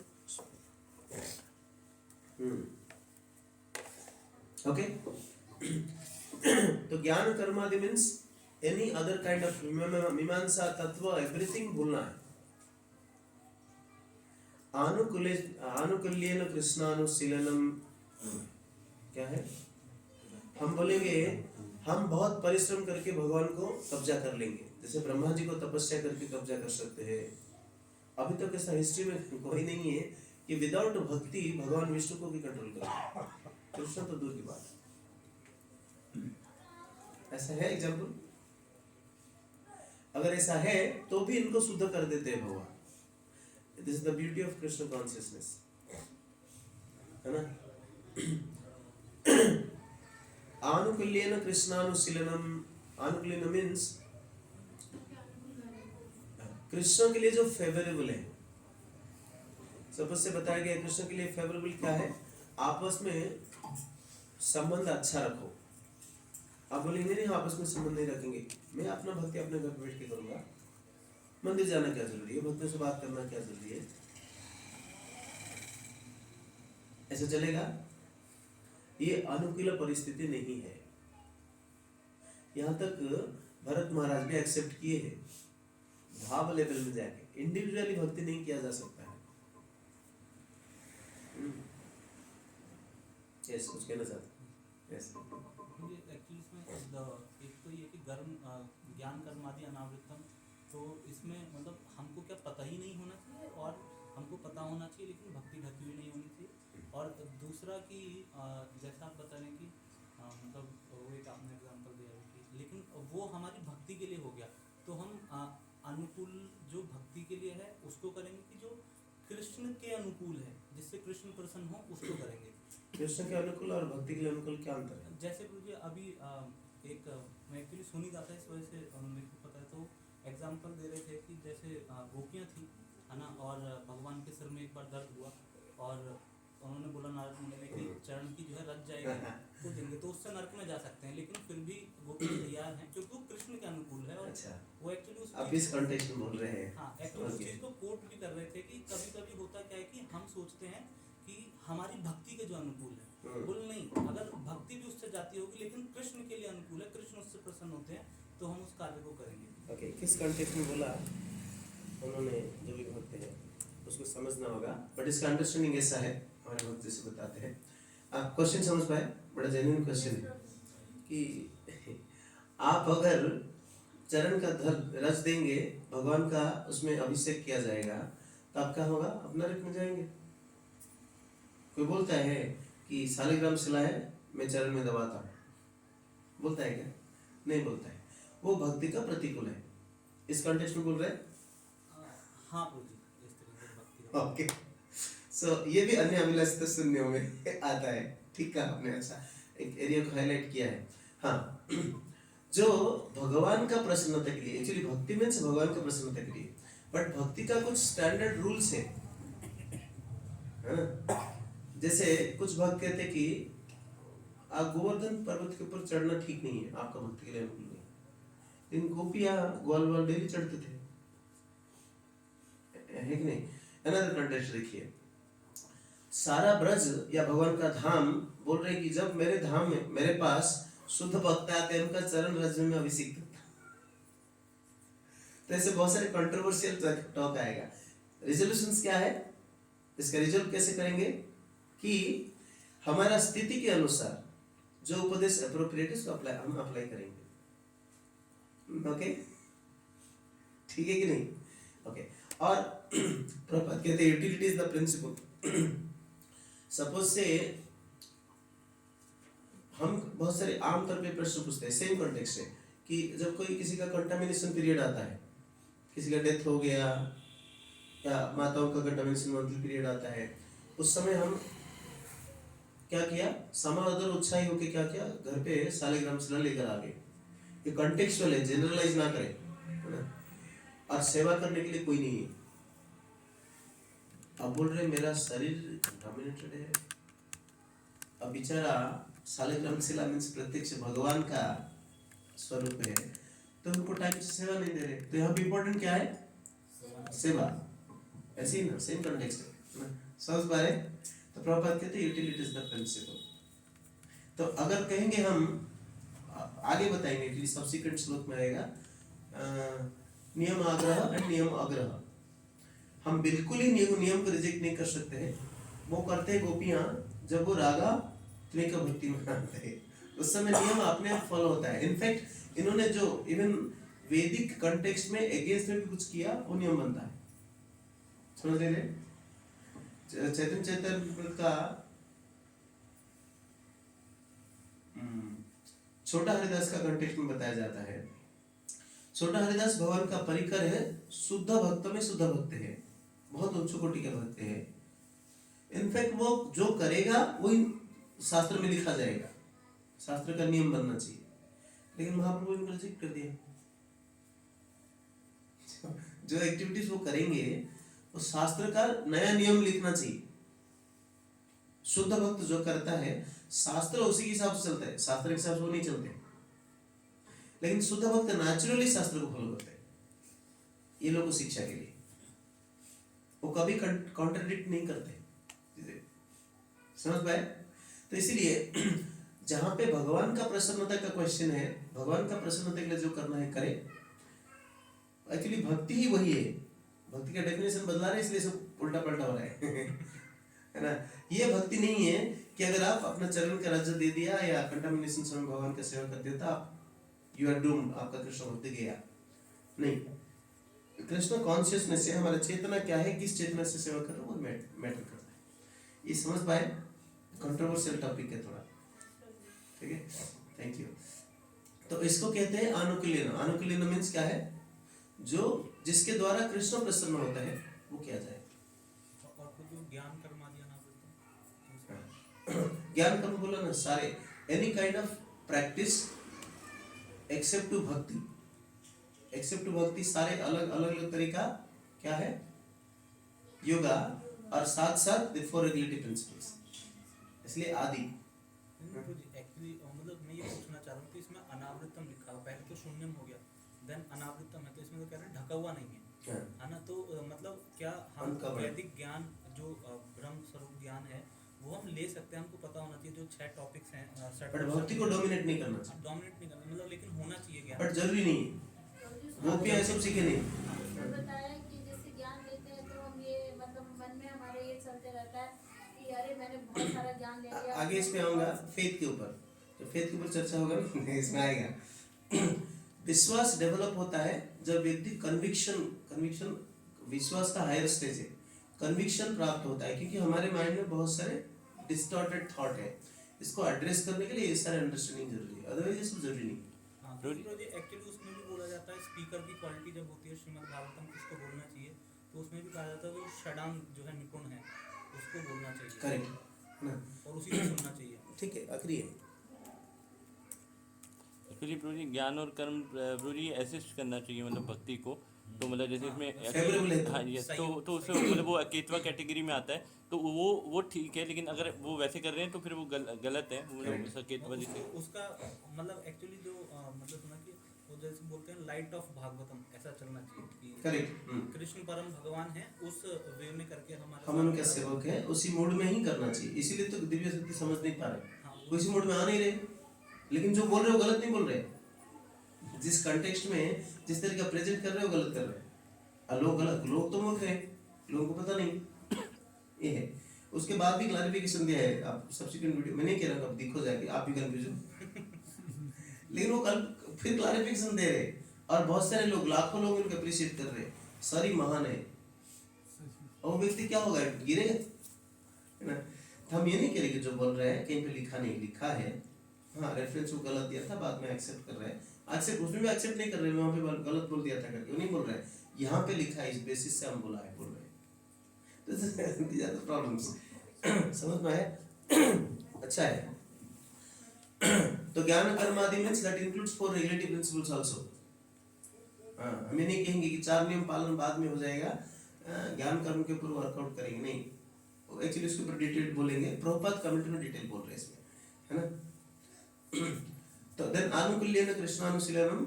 A: ओके तो ज्ञान कर्मादि means any other kind of मीमांसा तत्व एवरीथिंग भूलना है। आनुकूल्येन कृष्णानुशीलनम क्या है? हम बोलेंगे हम बहुत परिश्रम करके भगवान को कब्जा कर लेंगे, जैसे ब्रह्मा जी को तपस्या करके कब्जा कर सकते हैं। अभी तक ऐसा हिस्ट्री में कोई नहीं है कि विदाउट भक्ति भगवान विष्णु को भी कंट्रोल कर, कृष्ण तो दूर की बात। ऐसा है एग्जाम्पल? अगर ऐसा है तो भी इनको शुद्ध कर देते हैं भगवान। This is the beauty of Krishna consciousness, है ना? आनुकूल्येन कृष्णानुशीलनम, आनुकूल्येन मीन्स कृष्ण के लिए जो फेवरेबल है। सपोज से बताया गया कृष्ण के लिए फेवरेबल क्या है? आपस में संबंध अच्छा रखो। आप बोलेंगे नहीं आपस में संबंध नहीं रखेंगे, मैं अपना भक्ति अपने घर बैठ के करूंगा, मंदिर जाना क्या जरूरी है, भक्तों से बात करना क्या जरूरी है? ऐसा चलेगा? ये अनुकूल परिस्थिति नहीं है। यहाँ तक भरत महाराज भी एक्सेप्ट किए हैं, भाव लेवल में जाके इंडिविजुअली भक्ति नहीं किया जा सकता है। यस, कुछ कहना चाहते? यस,
E: एक्चुअली इसमें एक तो ये कि ज्ञान कर्मादि अनावृतम, तो इसमें मतलब हमको क्या पता ही नहीं होना चाहिए और हमको पता होना चाहिए लेकिन भक्ति ढकी हुई नहीं होनी चाहिए। और दूसरा कि जैसा आप बता रहे हैं कि मतलब वो एक आपने एग्जांपल दिया है कि लेकिन वो हमारी भक्ति के लिए हो गया, तो हम अनुकूल जो भक्ति के लिए है उसको करेंगे कि जो कृष्ण के अनुकूल है, जिससे कृष्ण प्रसन्न हो उसको करेंगे।
A: कृष्ण के अनुकूल और भक्ति के अनुकूल क्या अंतर है?
E: जैसे मुझे अभी एक मैं एक्चुअली सुन ही जाता है, इस वजह से मेरे को पता है। तो एग्जांपल दे रहे थे कि जैसे गोपियाँ थी, है ना, और भगवान के सिर में एक बार दर्द हुआ और उन्होंने बोला नारद मुनि ने कि चरण की जो है रच जाएगी तो देंगे, तो उससे नरक में जा सकते हैं, लेकिन फिर भी गोपी तैयार हैं क्योंकि वो कृष्ण के अनुकूल है। और
A: अच्छा,
E: वो एक्चुअली
A: आप इस कॉन्टेक्स्ट में बोल रहे हैं।
E: हाँ, एक्चुअली उस चीज़ को कोट भी कर रहे थे कि कभी कभी होता क्या है कि हम सोचते हैं कि हमारी भक्ति के जो अनुकूल है, बोल नहीं, अगर भक्ति भी उससे जाती होगी लेकिन कृष्ण के लिए अनुकूल है, कृष्ण उससे प्रसन्न होते हैं, तो हम उस कार्य को करेंगे।
A: ओके, किस कॉन्टेक्स्ट में बोला उन्होंने, जो भी भक्त है उसको समझना होगा, बट इसका अंडरस्टैंडिंग ऐसा है, हमारे भक्त जैसे बताते हैं। आप क्वेश्चन समझ पाए? बड़ा जेन्युइन क्वेश्चन है कि आप अगर चरण का धर रच देंगे, भगवान का उसमें अभिषेक किया जाएगा, तो आप क्या होगा? अपना नरक में जाएंगे। कोई बोलता है कि शालिग्राम शिला है मैं चरण में दबाता हूँ, बोलता है क्या? नहीं बोलता है। वो भक्ति का प्रतिकूल है। इस कॉन्टेक्स्ट में बोल रहे हैं।
E: हाँ प्रभु जी, इस तरह से भक्ति।
A: ओके, सो ये भी अन्य अभिलाषित शून्यों में आता है। ठीक है, आपने अच्छा एक एरिया को हाईलाइट किया है। हाँ, जो भगवान का प्रसन्नता के लिए, एक्चुअली भक्ति मीन्स भगवान का प्रसन्नता के लिए, बट भक्ति का कुछ स्टैंडर्ड रूल्स है ना? जैसे कुछ भक्त कहते कि आप गोवर्धन पर्वत के ऊपर चढ़ना ठीक नहीं है, आपका भक्ति के लिए अनुकूल नहीं। लेकिन गोपियां ग्वाल डेली चढ़ते थे, है कि नहीं? अनदर कंटेक्स्ट देखिए, सारा ब्रज या भगवान का धाम बोल रहे कि जब मेरे धाम में मेरे पास शुद्ध भक्त आते हैं, उनका चरण रज में अभिषेक। तो ऐसे बहुत सारे कंट्रोवर्शियल टॉक आएगा। रिजोल्यूशंस क्या है? इसका रिजोल्व कैसे करेंगे? कि हमारा स्थिति के अनुसार जो उपदेश एप्रोप्रिएट है उसको हम अप्लाई करेंगे। ओके, ठीक है कि नहीं? ओके, और प्रभुपाद कहते हैं utility is the principle. Suppose से हम बहुत सारे आमतौर पे प्रश्न पूछते हैं सेम कॉन्टेक्स्ट है कि जब कोई किसी का कंटामिनेशन पीरियड आता है, किसी का डेथ हो गया या माताओं का कंटामिनेशन मंथली पीरियड आता है, उस समय हम क्या किया, समादर उत्साही होके क्या किया, घर पे सालिग्राम शिला लेकर आ गए। ये कॉन्टेक्स्चुअल है, जनरलाइज ना करें, है ना? और सेवा करने के लिए कोई नहीं है। अब बोल रहे मेरा शरीर कंटामिनेटेड है, अब बेचारा सालिग्राम शिला मीन्स प्रत्यक्ष भगवान का स्वरूप है, तो उनको टाइम से सेवा नहीं दे रहे। तो यहाँ पे इम्पोर्टेंट क्या है? सेवा। ऐसे ही ना, सेम कॉन्टेक्स्ट है ना, समझ पा रहे? तो प्रभुपाद कहते हैं यूटिलिटी इज द प्रिंसिपल। तो अगर कहेंगे हम आगे बताएंगे कि सब्सिक्वेंट श्लोक में आएगा नियम आग्रह एंड नियम आग्रह। हम बिल्कुल ही नियम को रिजेक्ट नहीं कर सकते हैं। वो करते हैं गोपियां जब वो रागा त्रिक भक्ति में आते हैं, उस समय नियम अपने आप फॉलो होता है। इनफैक्ट इन्होंने जो इवन वैदिक कॉन्टेक्स्ट में अगेंस्ट में भी कुछ किया वो नियम बनता है, समझ रहे? चैतन्य चैतन्य का छोटा हरिदास का कॉन्टेक्स्ट में बताया जाता है। छोटा हरिदास भगवान का परिकर है, शुद्ध भक्त में शुद्ध भक्त है, बहुत उच्च कोटि के भक्त है। इनफैक्ट वो जो करेगा वही शास्त्र में लिखा जाएगा, शास्त्र का नियम बनना चाहिए, लेकिन महाप्रभु इनको रिजेक्ट कर दिया। जो एक्टिविटीज वो करेंगे वो शास्त्र का नया नियम लिखना चाहिए। शुद्ध भक्त जो करता है शास्त्र उसी के हिसाब से चलता है, शास्त्र के हिसाब से वो नहीं चलते। लेकिन शुद्ध भक्त नेचुरली शास्त्र को फॉलो करते हैं, ये लोगों को शिक्षा के लिए वो कभी कॉन्ट्रडिक्ट नहीं करते, समझ पाए? तो इसीलिए जहां पे भगवान का प्रसन्नता का क्वेश्चन है, भगवान का प्रसन्नता के लिए जो करना है करे। एक्चुअली भक्ति ही वही है, भक्ति का डेफिनेशन बदला रहे इसलिए सब उल्टा पलटा हो रहा है है ना? ये भक्ति नहीं है कि अगर आप अपना चरण का राज्य दे दिया या कंटामिनेशन समय भगवान का सेवा कर देता, यू आर डूम्ड, आपका कृष्ण भक्ति गया। नहीं, कृष्ण कॉन्शियसनेस से हमारा चेतना क्या है, किस चेतना से सेवा कर रहे हो वो मैटर करता है। ये समझ पाए? कंट्रोवर्शियल टॉपिक है थोड़ा, ठीक है? Thank you. तो इसको कहते हैं अनुकूलन। अनुकूलन मीन्स क्या है? जो जिसके द्वारा कृष्ण प्रसन्न होता है वो किया जाए।
E: और कुछ जो ज्ञान कर्म आदि अनावृत्तम,
A: ज्ञान कर्म बोला ना, सारे any kind of practice except to bhakti, except to bhakti, सारे अलग अलग तरीका क्या है? योगा और साथ साथ द फोर रेगुलेटरी प्रिंसिपल्स, इसलिए आदि।
E: एक्चुअली मतलब मैं ये पूछना चाह रहा हूँ कि इसमें अनावृतम लिखा हुआ, पहले तो शून्यम हो गया, देन अनावृतम है, तो इसमें तो कह रहे हैं ढका हुआ नहीं है, है ना? तो मतलब क्या हम वैदिक ज्ञान जो ब्रह्म स्वरूप ज्ञान है वो हम ले सकते हैं? हमको पता होना चाहिए जो 6 टॉपिक्स हैं,
A: बट भक्ति को डोमिनेट नहीं करना चाहिए,
E: डोमिनेट नहीं करना मतलब, लेकिन होना चाहिए ज्ञान,
A: बट जरूरी नहीं है। वो भी सब सीखे नहीं।
F: बताया कि जैसे ज्ञान लेते हैं तो हम ये मतलब मन में हमारे ये चलते रहता है कि अरे मैंने बहुत सारा ज्ञान ले लिया।
A: आगे इस पे आऊंगा फेथ के ऊपर, तो फेथ के ऊपर चर्चा होगा ना इसमें आएगा। विश्वास डेवलप होता है जब व्यक्ति कन्विक्शन विश्वास का हायर स्टेज है, कन्विक्शन प्राप्त होता है, क्योंकि हमारे माइंड में बहुत सारे डिस्टॉर्टेड थॉट है, इसको एड्रेस करने के लिए ये सारे अंडरस्टैंडिंग जरूरी है, अदरवाइज ये सब जरूरी नहीं।
E: एक्चुअली उसमें भी बोला जाता है स्पीकर की क्वालिटी जब होती है श्रीमद् भागवतम किसको बोलना चाहिए, तो उसमें भी कहा जाता है जो षडांग जो है निपुण है उसको बोलना चाहिए,
A: करेक्ट ना,
E: और उसी को सुनना चाहिए।
A: ठीक है, आखिरी है।
D: एक्चुअली प्रभु जी ज्ञान और कर्म प्रभु जी असिस्ट करना चाहिए मतलब भक्ति को, तो मतलब जैसे इसमें
A: Favorable है।
D: हाँ जी, तो उसमें मतलब वो अकेतवा कैटेगरी में आता है, तो वो ठीक है, लेकिन अगर वो वैसे कर रहे हैं तो फिर वो गलत है, मतलब सकेतवा जैसे
E: उसका मतलब एक्चुअली जो मतलब सुना कि वो जैसे बोलते हैं लाइट ऑफ भागवतम, ऐसा चलना चाहिए कि
A: करेक्ट,
E: कृष्ण परम भगवान है, उस वे में करके हमारा
A: हम उनके सेवक है, उसी मूड में ही करना चाहिए। इसीलिए तो दिव्य शक्ति समझ नहीं पा रहे,
E: हाँ,
A: उसी मूड में आ नहीं रहे, लेकिन जो बोल रहे हो गलत नहीं बोल रहे, जिस कंटेक्स्ट में जिस तरह का प्रेजेंट कर रहे हो गलत कर रहे हैं। लोग तो बोल रहे हैं, लोगों को पता नहीं, ये है। उसके बाद भी क्लैरिफिकेशन दिया है, आप सब्सिक्वेंट वीडियो मैं नहीं कह रहा हूँ, अब देखो जाके आप भी कंफ्यूज हो लेकिन वो कल फिर क्लैरिफिकेशन दे रहे, और बहुत सारे लोग, लाखों लोग उनको अप्रिशिएट कर रहे, सारी महान है, और वो व्यक्ति क्या होगा, गिरेगा, है ना। तो हम ये नहीं कह रहे कि जो बोल रहे हैं कहीं पे लिखा नहीं, लिखा है, हाँ रेफरेंस वो गलत दिया था, बाद में एक्सेप्ट कर रहे हैं, एक्सेप्ट उसमें भी एक्सेप्ट नहीं कर रहे, वहाँ पे गलत बोल दिया था करके वो नहीं बोल रहे, यहाँ पे लिखा है, इस बेसिस से हम बोला है, बोल रहे हैं। तो these are the problems। समझ में आया? अच्छा है। तो ज्ञान कर्म आदि means that includes 4 relative principles also. हम ये नहीं कहेंगे कि 4 नियम पालन बाद में हो जाएगा, ज्ञान कर्म के ऊपर वर्कआउट करेंगे, नहीं, एक्चुअली इसके ऊपर डिटेल बोलेंगे, प्रभुपाद कमेंट में डिटेल बोल रहे हैं इसमें, है ना। तो देन आनुकूल्येन कृष्णानुशीलनम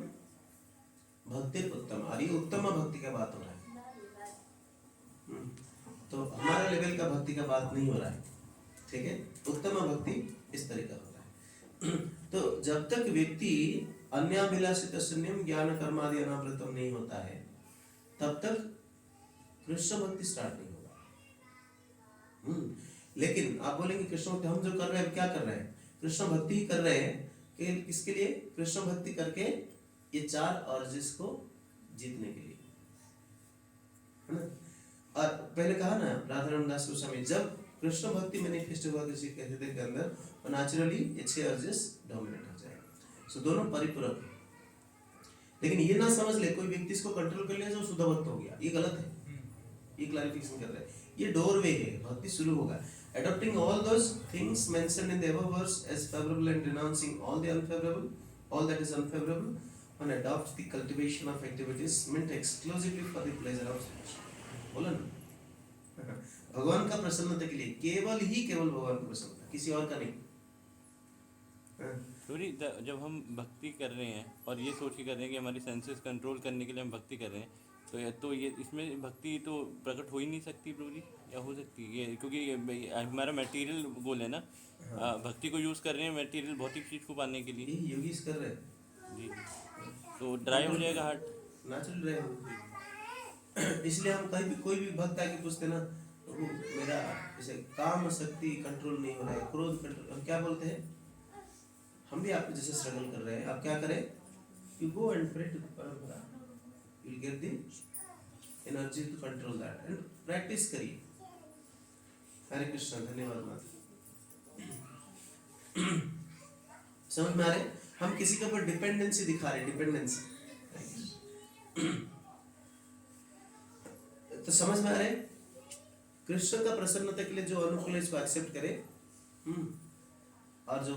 A: भक्ति उत्तम, और ये उत्तम भक्ति का बात हो रहा है। तो हमारा लेवल का भक्ति का बात नहीं हो रहा है, ठीक है, उत्तम भक्ति इस तरह का होता है। तो जब तक व्यक्ति अन्याभिलाषित शून्यम ज्ञान कर्मादि अनावृतम नहीं होता है, तब तक कृष्ण भक्ति स्टार्ट नहीं होगा। लेकिन आप बोलेंगे कृष्ण भक्ति हम जो कर रहे हैं, क्या कर रहे हैं, कृष्ण भक्ति ही कर रहे हैं, कि किसके लिए, कृष्ण भक्ति करके ये 4 अर्जेस को जीतने के लिए, है ना। और पहले कहा ना राधा रामदास गोस्वामी, जब कृष्ण भक्ति मैनिफेस्ट हुआ किसी के हृदय के अंदर, तो नेचुरली ये 6 अर्जेस डोमिनेट हो जाएगा। सो दोनों परिपूरक है। लेकिन ये ना समझ ले कोई व्यक्ति इसको कंट्रोल कर लिया जो शुद्ध भक्त हो गया, ये गलत है, ये क्लैरिफिकेशन कर रहे हैं। ये डोरवे है, भक्ति शुरू होगा। Adopting all those things mentioned in the above verse as favorable and renouncing all the unfavorable, all that is unfavorable, one adopts the cultivation of activities meant exclusively for the pleasure of speech। बोला ना, भगवान का प्रसन्नता के लिए, केवल भगवान का प्रसन्नता, किसी और का नहीं।
D: सूरी जब हम भक्ति कर रहे हैं और ये सोच के कर रहे हैं कि हमारी सेंसेस कंट्रोल करने के लिए हम भक्ति कर रहे हैं, तो ये इसमें भक्ति तो प्रकट हो ही नहीं सकती प्रभु जी, या हो सकती है ये, क्योंकि ये हमारा मटेरियल गोल है ना। भक्ति को यूज़ कर रहे हैं मटेरियल भौतिक चीज़ को पाने के लिए।
A: ये योगीज कर रहे हैं
D: जी, तो ड्राई हो जाएगा हार्ट,
A: नेचुरल ड्राई। इसलिए हम कहीं भी कोई भी भक्त आके पूछते ना, प्रभु मेरा जैसे काम शक्ति कंट्रोल नहीं हो रहा है, क्रोध कंट्रोल, हम क्या बोलते हैं, हम भी आपके जैसे स्ट्रगल कर रहे हैं, आप क्या करें, you go and pray to the परमात्मा, you will get the energy to control that, and practice करिए। हरे कृष्ण, धन्यवाद माता। समझ में आ रहे, हम किसी के ऊपर डिपेंडेंसी दिखा रहे, डिपेंडेंसी। तो समझ में आ रहे, कृष्ण का प्रसन्नता के लिए जो अनुकूल है इसको एक्सेप्ट करे, और जो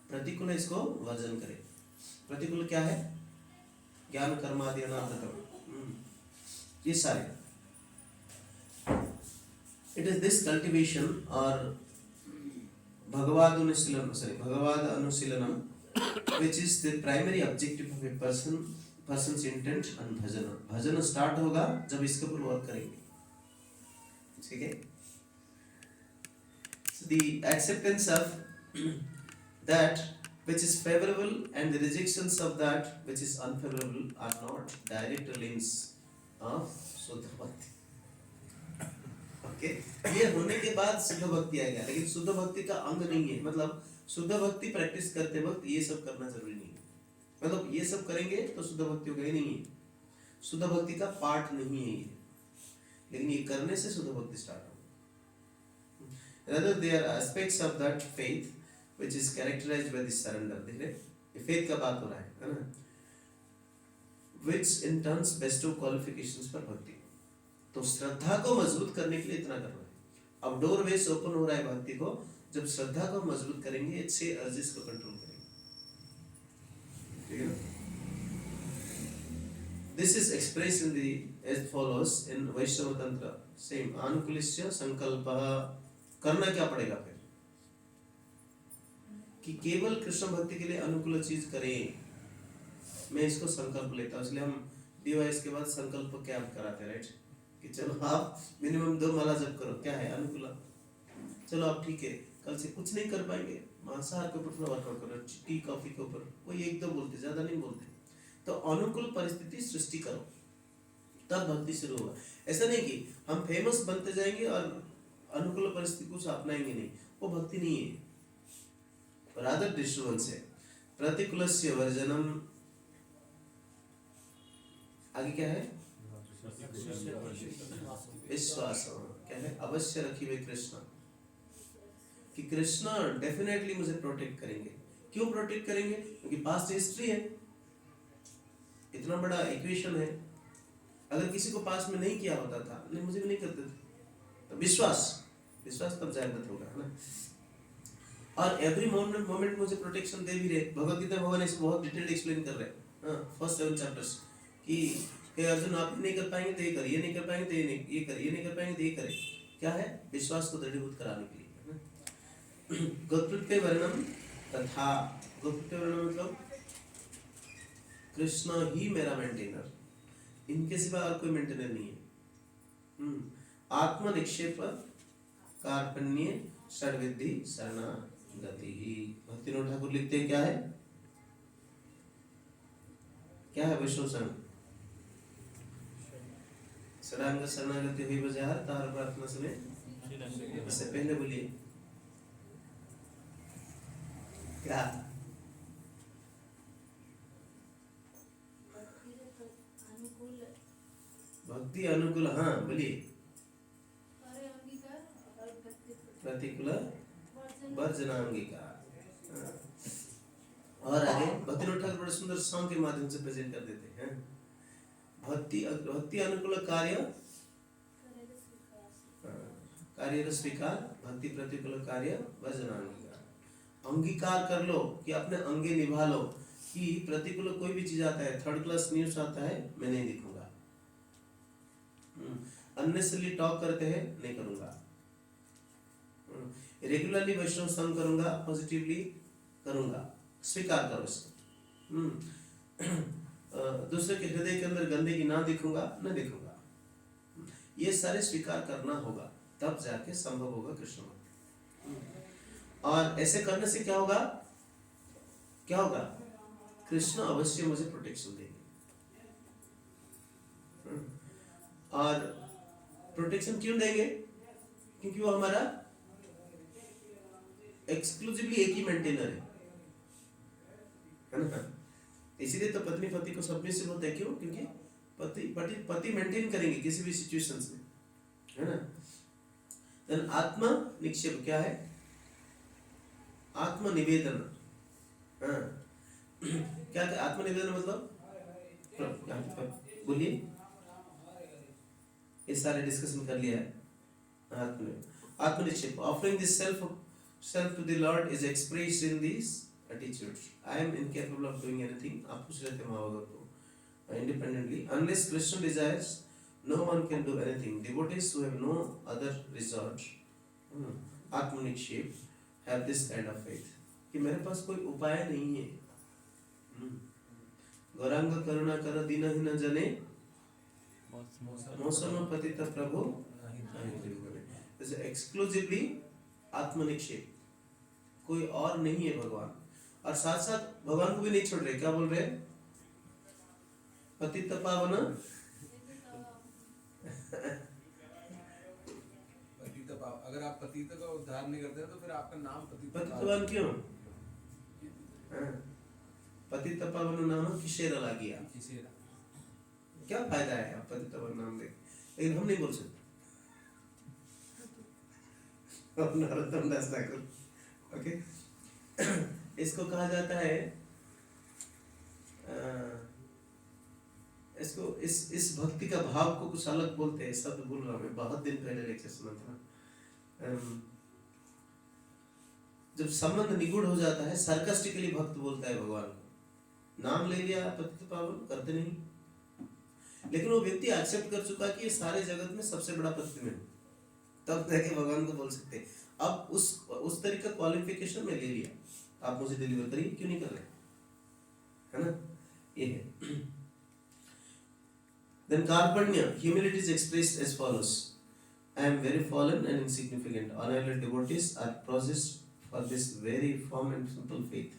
A: प्रतिकूल है इसको वर्जन करे। प्रतिकूल क्या है, ज्ञान कर्म आदि अनावृतम, ये सारे। इट इज दिस कल्टिवेशन और Bhagavad अनुशीलनम which is the primary objective of a person's intent and bhajan. Bhajan start होगा जब इसके ऊपर वर्क करेंगे, ठीक है। So the acceptance of that which is favorable and the rejections of that which is unfavorable are not direct links of शुद्ध भक्ति। Okay, ये होने के बाद शुद्ध भक्ति आएगा, लेकिन शुद्ध भक्ति का अंग नहीं है। मतलब शुद्ध भक्ति प्रैक्टिस करते वक्त ये सब करना जरूरी नहीं है, मतलब ये सब करेंगे तो शुद्ध भक्ति होगा, ये नहीं है, शुद्ध भक्ति का पार्ट नहीं है ये, लेकिन ये करने से शुद्ध भक्ति स्टार्ट होगी। Rather there are aspects of that faith which is characterized by this surrender। देख रहे, ये faith का बात हो रहा है ना, which in turn bestow qualifications पर भक्ति। तो श्रद्धा को मजबूत करने के लिए इतना करना है। अब डोर वेस ओपन हो रहा है भक्ति को, जब श्रद्धा को मजबूत करेंगे, 6 अर्जेस को कंट्रोल करेंगे, ठीक है ना। This is express in the as follows in Vaishnava तंत्र, सेम अनुकूलस्य संकल्पः। करना क्या पड़ेगा फिर, कि केवल कृष्ण भक्ति के लिए अनुकूल चीज करें। मैं इसको संकल्प लेता हूँ, इसलिए हम डिवाइस के बाद संकल्प क्या कराते हैं, राइट, कि चलो आप मिनिमम 2 माला जप करो, क्या है अनुकूल। चलो आप ठीक है, कल से कुछ नहीं कर पाएंगे, मांसाहार के ऊपर वर्कआउट करो, टी कॉफी के ऊपर, कोई 1-2 बोलते, ज्यादा नहीं बोलते। तो अनुकूल परिस्थिति सृष्टि करो, तब भक्ति शुरू होगा। ऐसा नहीं कि हम फेमस बनते जाएंगे और अनुकूल परिस्थिति को अपनाएंगे नहीं, वो भक्ति नहीं है। रादर डिस्टर्बेंस है। प्रतिकूलस्य वर्जनम, आगे क्या है? विश्वास, क्या है? अवश्य रखिए कृष्ण, कि कृष्ण डेफिनेटली मुझे प्रोटेक्ट करेंगे। क्यों प्रोटेक्ट करेंगे? क्योंकि पास्ट हिस्ट्री है, इतना बड़ा इक्वेशन है। अगर किसी को पास्ट में नहीं किया होता था, नहीं मुझे भी नहीं करते थे, तो विश्वास तब जागृत होगा, है ना। और एवरी मोमेंट मुझे प्रोटेक्शन दे भी रहे। भगवद गीता भगवान इसे बहुत डिटेल्ड एक्सप्लेन कर रहे हैं, फर्स्ट 7 चैप्टर्स, कि हे अर्जुन आप नहीं कर पाएंगे तो ये करिए, नहीं कर पाएंगे तो ये नहीं, ये करिए, नहीं कर पाएंगे तो ये करें। क्या है? विश्वास को दृढ़ीभूत कराने के लिए, है ना। गोत्रृत्य वर्णम तथा, गोत्रृत्य वर्णम मतलब कृष्ण ही मेरा मेंटेनर, इनके सिवा और कोई मेंटेनर नहीं है। आत्म निक्षेप कार्पण्य षड्विधि शरणागति। भक्तिविनोद ठाकुर लिखते हैं, क्या है? क्या है वैष्णव संघ? शरणागत शरणागति हुई बजार तार प्रार्थना सुने। इससे पहले बोलिए क्या? भक्ति अनुकूल, हाँ बोलिए। प्रतिकूल वर्जनांगिका। और आगे भक्तिविनोद ठाकुर बड़े सुंदर सॉन्ग के माध्यम से प्रेजेंट कर देते हैं। भक्ति अनुकूल कार्य कार्य स्वीकार, भक्ति प्रतिकूल कार्य वर्जनांगिका। अंगीकार कर लो कि अपने अंगे निभा लो कि प्रतिकूल कोई भी चीज आता है, थर्ड क्लास न्यूज आता है, मैं नहीं देखूंगा। अननेसेसरली टॉक करते हैं, नहीं करूंगा। रेगुलरली वैष्णव संग करूंगा, पॉजिटिवली करूंगा, स्वीकार करो इसको। दूसरे के हृदय के अंदर गंदगी ना देखूंगा, न देखूंगा। ये सारे स्वीकार करना होगा, तब जाके संभव होगा कृष्ण भक्ति। और ऐसे करने से क्या होगा? क्या होगा? कृष्ण अवश्य मुझे प्रोटेक्शन देंगे। और प्रोटेक्शन क्यों देंगे? क्योंकि वो हमारा एक्सक्लूसिवली एक ही मेंटेनर है ना। इसीलिए तो पत्नी पति को सबमिसिव होता है। क्यों? क्योंकि पति मेंटेन करेंगे किसी भी सिचुएशंस में, है ना। देन आत्म निक्षेप क्या है? आत्म निवेदन। हाँ क्या आत्म निवेदन मतलब? बोलिए, ये सारे डिस्कशन कर लिया है। आत्मनिक्षेप, offering this self to the Lord is expressed in these attitudes. I am incapable of doing anything. आप पूछ रहे थे महाभारत को, independently, unless Krishna desires, no one can do anything. Devotees who have no other resort, आत्मनिक्षेप, have this kind of faith कि मेरे पास कोई उपाय नहीं है। गौरांग करुणा कर दीनहीन जने मौसम पतित प्रभु। एक्सक्लूसिवली आत्मनिक्षेप, कोई और नहीं है भगवान। और साथ साथ भगवान को भी नहीं छोड़ रहे। क्या बोल रहे हैं? पतित पावन।
G: अगर आप पतित का उद्धार नहीं करते तो फिर आपका नाम पतित
A: पावन क्यों? पतित पावन नाम किशेरा ला गया। क्या फायदा है आप पतित पावन नाम दे? लेकिन हम नहीं बोल सकते। नरोत्तम दास ठाकुर, ओके। इसको कहा जाता है, इसको इस भक्ति का भाव को कुछ अलग बोलते हैं। शब्द भूल रहा हूँ मैं, बहुत दिन पहले लेक्चर सुना था। जब संबंध निगूढ़ हो जाता है, सार्कास्टिकली भक्त बोलता है भगवान को, नाम ले लिया पतित पावन, करते नहीं। लेकिन वो व्यक्ति एक्सेप्ट कर चुका कि ये सारे जगत में सबसे बड़ा पतित में, तब जाके भगवान को बोल सकते। अब उस तरीके का क्वालिफिकेशन में ले लिया, आप मुझे डिलीवर करिए, क्यों नहीं कर रहे, है ना। ये है। Then कार्पण्य, humility is expressed as follows: I am very fallen and insignificant. Honorable devotees are possessed for this very firm and simple faith.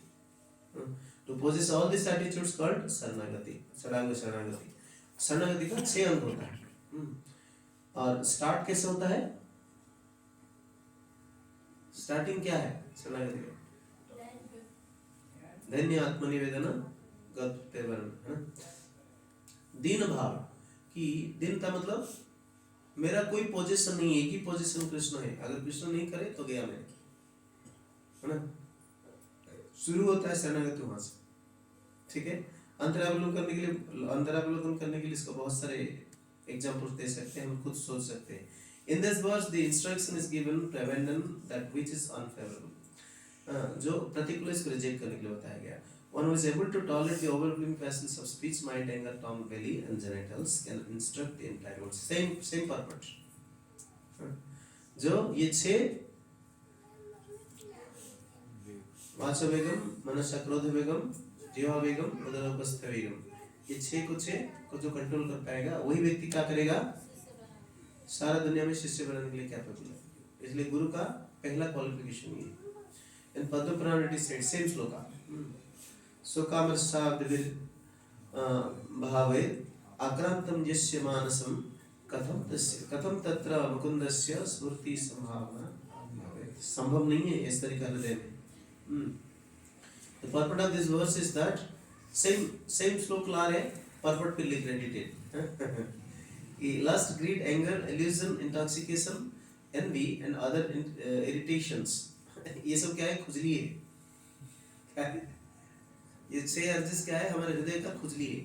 A: To possess all these attitudes called शरणागति, शरणागति। शरणागति का 6 अंग होता है। और स्टार्ट कैसे होता है? स्टार्टिंग क्या है शरणागति का? धन्य आत्मनिवेदन गतवरण, है ना? दीन भाव कि दीनता मतलब मेरा कोई पोजीशन नहीं है, एक ही पोजीशन कृष्ण है, अगर कृष्ण नहीं करे तो गया मैं, है ना? शुरू होता है शरणागति वहां से, ठीक है? अंतरावलोकन करने के लिए इसको बहुत सारे एग्जांपल्स दे सकते हैं, हम खुद सोच सकते हैं. In this verse the instruction is given to abandon that which is unfavorable. जो प्रतिकूल इसको रिजेक्ट करने के लिए बताया गया. One who is able to tolerate the overwhelming passions of speech, mind, anger, tongue, belly, and genitals can instruct the implied words. Same purpose. जो ये 6 वाचा वेगम, मनसा क्रोध वेगम, जीवा वेगम, उदरोपस्थ वेगम, ये 6 को जो कंट्रोल कर पाएगा वही व्यक्ति क्या करेगा, सारा दुनिया में शिष्य बनने के लिए कैपेबल है. इसलिए गुरु का पहला क्वालिफिकेशन ये है. In Padma Purana it is said, same shloka, स्वकामरसाब्दिर भावे आक्रांतम यस्य मानसम कथम तत्र मुकुंदस्य स्फूर्ति संभावना भवेत्. संभव नहीं है इस तरह का हृदय में. The purport of this verse is that same श्लोक ला रहे, purport पे लिख रहे detail. Lust, greed, anger, illusion, intoxication, envy and other irritations. ये सब क्या है? खुजली है. क्या है? ये 6 अर्जिस क्या है? हमारे हृदय का खुजली है.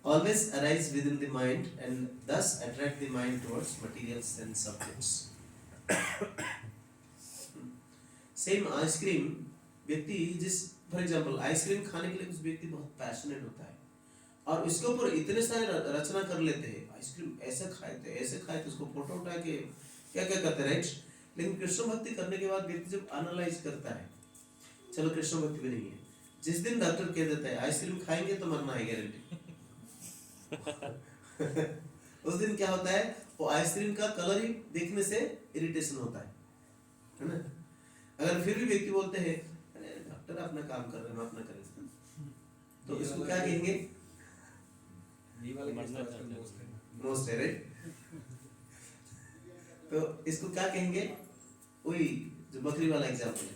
A: Always arise within the mind and thus attract the mind towards material sense objects. Same ice cream व्यक्ति फॉर एग्जांपल आइसक्रीम खाने के लिए उस व्यक्ति बहुत पैशनेट होता है और इसके ऊपर इतने सारे रचना कर लेते हैं, आइसक्रीम ऐसे खाए थे उसको फोटो उठा के क्या क्या करते हैं, राइट? लेकिन कृष्ण भक्ति करने के बाद व्यक्ति जब एनालाइज करता है, चलो कृष्ण भक्ति भी नहीं है, जिस दिन डॉक्टर कह देता है आइसक्रीम खाएंगे तो मरना है गारंटी उस दिन क्या होता है, वो आइसक्रीम का कलर ही देखने से इरिटेशन होता है ना? अगर फिर भी व्यक्ति बोलते हैं अरे डॉक्टर अपना काम कर रहे हैं, अपना करें, तो इसको क्या कहेंगे?
G: ये वाला
A: मोस्ट है, राइट? तो इसको क्या कहेंगे? वही जो बकरी वाला एग्जांपल है,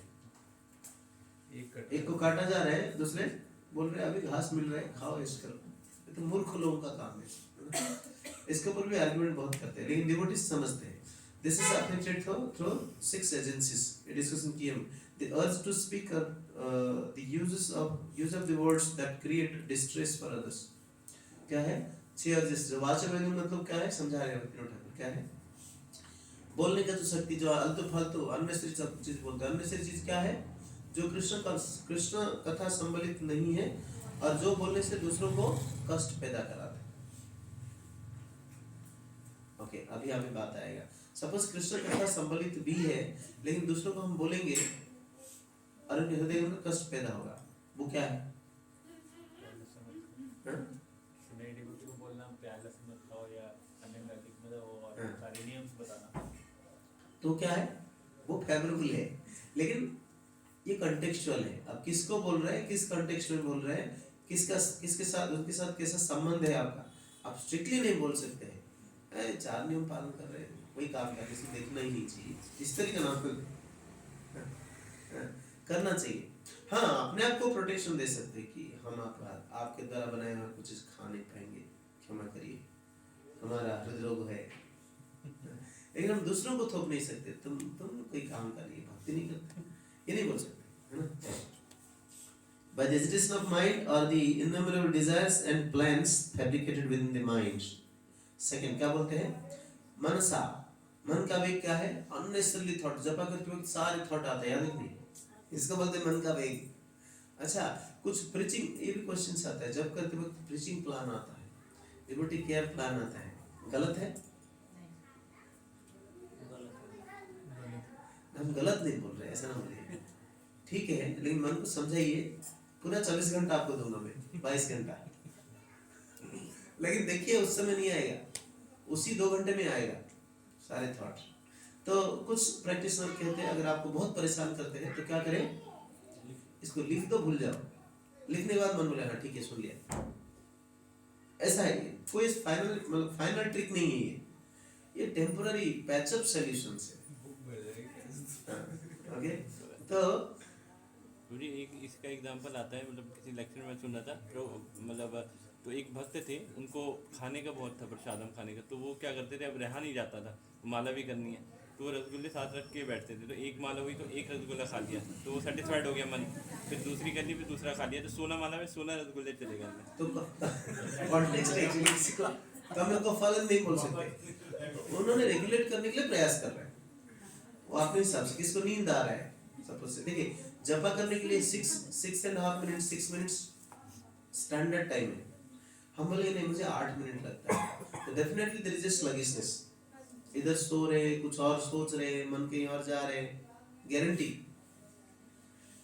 A: एक को काटा जा रहा है, दूसरे बोल रहे हैं अभी घास मिल रहा है, खाओ इसको. तो मूर्ख लोगों का काम है. इसके ऊपर भी आर्गुमेंट बहुत करते हैं, लेकिन डिवोटीज समझते हैं. This is affected through 6 agencies. A discussion came. The urge to speak the use of the words that create distress for others. क्या है? 6 urges. जो वाचा वेगम मतलब क्या है? समझा रहे हैं विनोद ठाकुर. क्या है? बोलने का जो शक्ति, जो आलतू फालतू अननेसेसरी सब चीज बोलते हैं. अननेसेसरी चीज क्या है? जो कृष्ण कथा संबलित नहीं है और जो बोलने से दूसरों को कष्ट पैदा कराता है. ओके, अभी आगे बात आएगा. सपोज कृष्ण कथा संबलित भी है लेकिन दूसरों को हम बोलेंगे और उनके हृदय में कष्ट पैदा होगा, वो क्या है?
C: को बोलना प्याला से मत खाओ या सारे नियम बताना,
A: तो क्या है? वो फेवरेबल है लेकिन ये कॉन्टेक्चुअल है. अब किसको बोल रहे हैं, किस कॉन्टेक्स्ट में बोल रहे हैं, किसके साथ उनके साथ कैसा संबंध है आपका, आप स्ट्रिक्टली नहीं बोल सकते हैं 4 नियम पालन कर रहे हैं, वही काम कर, किसी देखना ही नहीं चाहिए, इस तरीके का नाम करना चाहिए. हाँ, अपने आप को प्रोटेक्शन दे सकते हैं कि हम आपके द्वारा बनाए हुए कुछ खा नहीं पाएंगे, क्षमा करिए, हमारा हृदरोग है. लेकिन हम दूसरों को थोप नहीं सकते, तुम कोई काम करिए, भक्ति नहीं करते, ये नहीं बोल सकते, है ना? By the agitation of mind or the innumerable desires and plans fabricated within the mind. Second क्या बोलते हैं? मनसा. मन का वेग क्या है? Unnecessarily thought. जपा करते वक्त सारे थॉट आते हैं, याद रखिए, इसको बोलते हैं मन का वेग. अच्छा, कुछ प्रीचिंग, ये भी क्वेश्चन आता है, जब करते वक्त प्रीचिंग प्लान आता है, डिवोटी केयर प्लान आता है, गलत है? हम गलत नहीं बोल रहे, ऐसा ना बोलिए, ठीक है, लेकिन मन को समझाइए. पूरा 24 घंटा आपको दूंगा मैं, 22 घंटा, लेकिन देखिए उस समय नहीं आएगा, उसी 2 घंटे में आएगा सारे थॉट. तो कुछ प्रैक्टिशनर कहते हैं अगर आपको बहुत परेशान करते हैं तो क्या करें, इसको लिख दो, भूल जाओ. लिखने के बाद मन बोले हाँ ठीक है सुन लिया. ऐसा है, कोई फाइनल ट्रिक नहीं है ये टेम्पोररी पैचअप सॉल्यूशन है. ओके तो
D: मुझे एक इसका एग्जांपल आता है, मतलब किसी लेक्चर में सुना था, तो मतलब तो एक भक्त थे, उनको खाने का बहुत था, प्रसादम खाने का, तो वो क्या करते थे, अब रहा नहीं जाता था, माला भी करनी है, तो वो रसगुल्ले साथ रख के बैठते थे, तो एक माला हुई तो एक रसगुल्ला खा लिया, तो वो सेटिस्फाइड हो गया मन, फिर दूसरी कर ली, फिर दूसरा खा लिया, तो 16 माला में 16 रसगुल्ले चले गए अंदर।
A: तो कॉन्टेक्स्ट एक्चुअली किसी को तो हम लोग को फलन नहीं बोल सकते, उन्होंने रेगुलेट करने के लिए प्रयास कर रहे हैं वो अपने हिसाब से। किसको नींद आ रहा है सपोज से, देखिए जपा करने के लिए 6.5 मिनट 6 मिनट्स स्टैंडर्ड टाइम है, हम बोले नहीं मुझे 8 मिनट लगता है, तो definitely there is a sluggishness, इधर सो रहे, कुछ और सोच रहे, मन कहीं और जा रहे, गारंटी।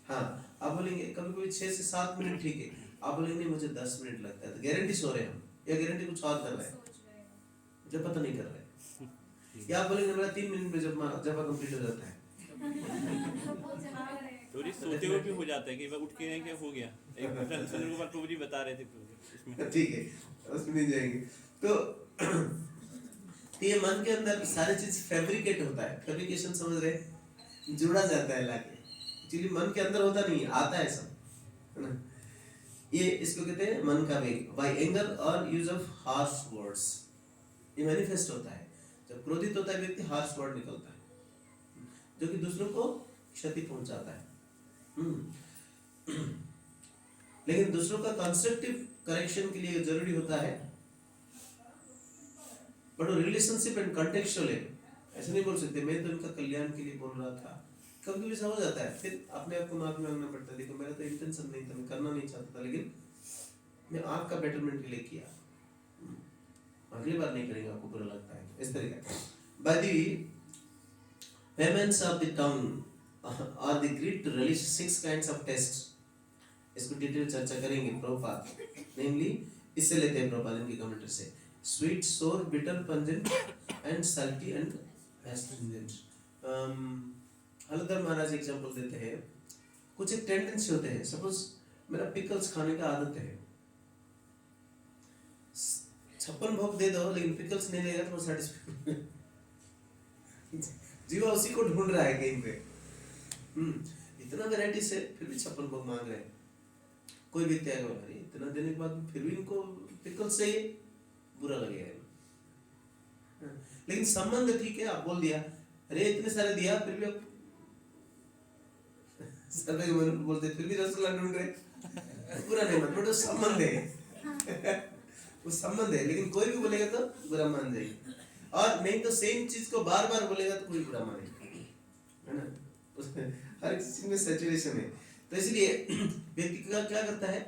A: हाँ आप बोलेंगे कभी कभी 6 से 7 मिनट ठीक है, आप बोलेंगे नहीं मुझे 10 मिनट लगता है, तो गारंटी सो रहे हम, या गारंटी कुछ और कर रहे हैं जब पता नहीं कर रहे, या आप बोलेंगे मेरा 3 मिनट में जब कंप्लीट हो जाता है।
D: तो ये सोते हुए भी हो जाता है कि उठ के क्या हो गया, एक दूसरा सुनील कुमार प्रभु जी बता रहे थे इसमें।
A: ठीक है उसमें नहीं जाएंगे। तो ये मन के अंदर सारी चीज फैब्रिकेट होता है, फैब्रिकेशन समझ रहे, जुड़ा जाता है लाके, एक्चुअली मन के अंदर होता नहीं है, आता है सब, है ना। ये इसको कहते हैं मन का वेग, बाय एंगर और यूज ऑफ हार्श वर्ड्स, ये मैनिफेस्ट होता है जब क्रोधित होता है व्यक्ति, हार्श वर्ड निकलता है जो कि दूसरों को क्षति पहुंचाता है। लेकिन दूसरों का कंस्ट्रक्टिव करेक्शन के लिए जरूरी होता है, बट वो रिलेशनशिप एंड कॉन्टेक्चुअल है, ऐसे नहीं बोल सकते मैं तो इनका कल्याण के लिए बोल रहा था, कभी कभी ऐसा हो जाता है, फिर अपने आप को माफी मांगना पड़ता है, देखो मेरा तो इंटेंशन नहीं था, मैं करना नहीं चाहता था, लेकिन मैं आपका बेटरमेंट के लिए किया, अगली बार नहीं करेंगे, आपको बुरा लगता है, इस तरीके। By the payments of the tongue or the grid to relish 6 kinds of tests, इसको डिटेल चर्चा करेंगे प्रभुपाद, नेमली इससे लेते हैं प्रभुपाद इनके कमेंटर से, स्वीट सोर bitter pungent and salty and astringent. Haldar Maharaj example देते हैं, कुछ एक टेंडेंसी होते हैं, सपोज मेरा पिकल्स खाने का आदत है, 56 भोग दे दो लेकिन पिकल्स नहीं देगा तो सेटिस्फाइड, जीवा उसी को ढूंढ रहा है कहीं पे, इतना वैरायटी से फिर भी 56 भोग मांग रहे हैं, कोई भी त्याग हो रही, इतना देने के बाद फिर भी इनको पिकल्स चाहिए, बुरा लगेगा। लेकिन संबंध ठीक है, आप बोल दिया अरे इतने सारे दिया फिर भी आप बोलते फिर भी रसगुल्ला ढूंढ रहे, बुरा नहीं मत, बट संबंध है वो संबंध है, लेकिन कोई भी बोलेगा तो बुरा मान जाएगी, और नहीं तो सेम चीज को बार बार बोलेगा तो कोई बुरा मानेगा, है ना, उसमें हर चीज में सैचुरेशन है। तो इसलिए व्यक्ति क्या करता है,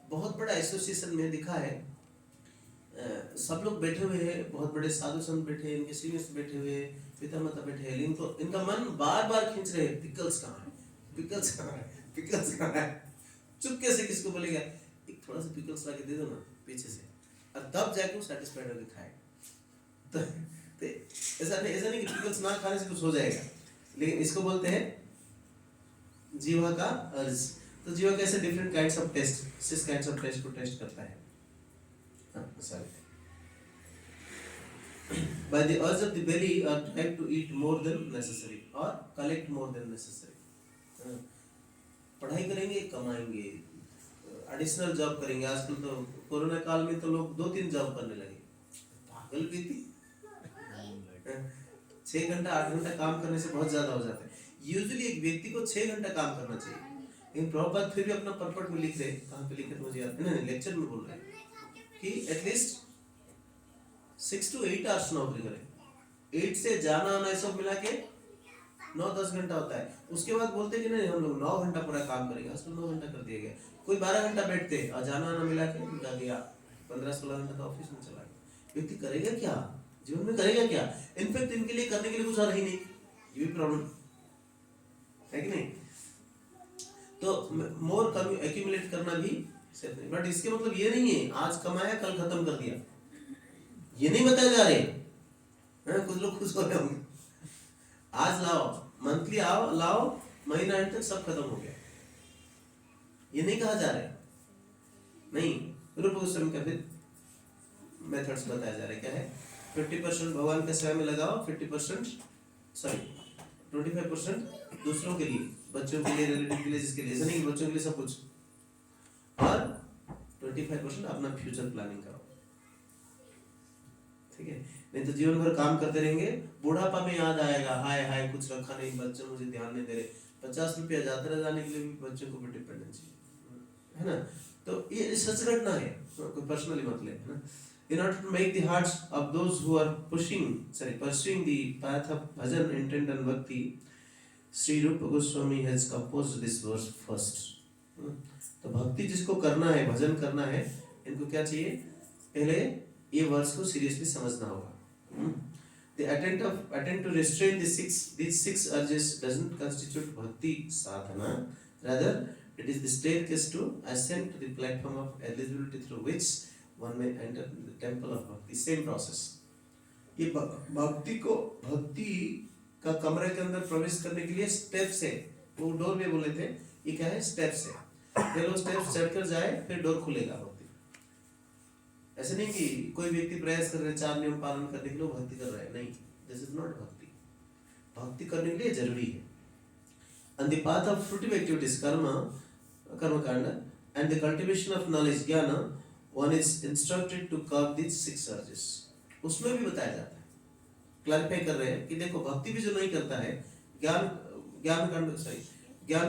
A: बहुत बड़ा एसोसिएशन में दिखा है, सब लोग बैठे हुए हैं, बहुत बड़े साधु संत बैठे हैं, इनके सीनियर्स बैठे हुए हैं, पिता माता बैठे हैं, लेकिन तो इनका मन बार बार खींच रहे हैं पिकल्स कहाँ है, पिकल्स कहाँ है, पिकल्स कहाँ है, चुपके से किसको बोलेगा एक थोड़ा सा पिकल्स लाके दे दो ना पीछे से, और तब जाके वो सेटिस्फाइड होकर खाए। तो ऐसा नहीं कि पिकल्स ना खाने से कुछ हो जाएगा, लेकिन इसको बोलते हैं जीवा का अर्ज। तो जीवा कैसे different kinds of taste, 6 kinds of taste को टेस्ट करता है। By the urge of the belly are tried to eat more than necessary or collect more than necessary। पढ़ाई करेंगे, कमाएंगे, एडिशनल जॉब करेंगे, आजकल तो कोरोना काल में तो लोग 2-3 जॉब करने लगे, पागल भी थी। 6 घंटा 8 घंटा काम करने से बहुत ज्यादा हो जाता है। यूजुअली एक व्यक्ति को 6 घंटा काम करना चाहिए, लेकिन प्रभुपाद फिर भी अपना पर्पट में लिख रहे, कहाँ पे लिखे मुझे याद नहीं, लेक्चर में बोल रहे हैं कि एटलीस्ट 6 to 8 आवर्स नौकरी करें, 8 से जाना आना सब मिला के 9-10 घंटा होता है। उसके बाद बोलते कि नहीं हम लोग 9 घंटा पूरा काम करेंगे, आजकल 9 घंटा कर दिया गया, कोई 12 घंटा बैठते और जाना आना मिला के निकल गया 15-16 घंटा का ऑफिस में चला गया। व्यक्ति करेगा क्या जीवन में, करेगा क्या? इनफैक्ट इनके लिए करने के लिए कुछ और ही नहीं, ये भी प्रॉब्लम है कि नहीं। तो मोर एक्यूमुलेट करना भी सेफ नहीं, बट इसके मतलब ये नहीं है आज कमाया कल खत्म कर दिया, ये नहीं बताया जा रहे हैं। कुछ लोग खुश हो रहे होंगे, आज लाओ मंथली आओ लाओ महीना एंड तक सब खत्म हो गया, ये नहीं कहा जा रहा है। नहीं, रूप गोस्वामी का फिर मेथड्स बताया जा रहा है। क्या है? 50% भगवान के सेवा में लगाओ, 25% दूसरों के लिए, बच्चों के लिए, रिलेटिव के लिए, जिसके लिए, ऐसा नहीं कि बच्चों के लिए सब कुछ, और 25% अपना फ्यूचर प्लानिंग करो, ठीक है। नहीं तो जीवन भर काम करते रहेंगे, बुढ़ापा में याद आएगा, हाय हाय कुछ रखा नहीं, बच्चे मुझे ध्यान नहीं दे रहे, 50 रुपया यात्रा जाने के लिए भी बच्चों को भी डिपेंडेंसी है ना। तो ये सच घटना है, कोई पर्सनली मत ले, है ना। In order to make the hearts of those who are pursuing the path of bhajan, intent and bhakti, Sri Rupa Goswami has composed this verse first. तो भक्ति जिसको करना है, भजन करना है, इनको क्या चाहिए, पहले ये वर्स को सीरियसली समझना होगा। The attempt to restrain these six urges doesn't constitute bhakti sadhana. Rather, it is the staircase to ascend to the platform of eligibility through which one may enter the temple of bhakti. Same process. ये भक्ति का कमरे के अंदर प्रवेश करने के लिए स्टेप्स है। वो डोर में बोले थे, ये क्या है, स्टेप्स है। पहले स्टेप्स चढ़कर जाए, फिर डोर खुलेगा भक्ति। ऐसे नहीं कि कोई व्यक्ति प्रयास कर रहे हैं 4 नियम पालन करने के लिए भक्ति कर रहा है, नहीं, दिस इज नॉट भक्ति। भक्ति करने के लिए जरूरी है। On the path of fruitive activities, karma kanda, and the cultivation of knowledge, jnana, one is instructed to curb these 6 urges. उसमें भी बताया जाता है, क्लैरिफाई कर रहे हैं कि देखो भक्ति भी जो नहीं करता है, ज्ञान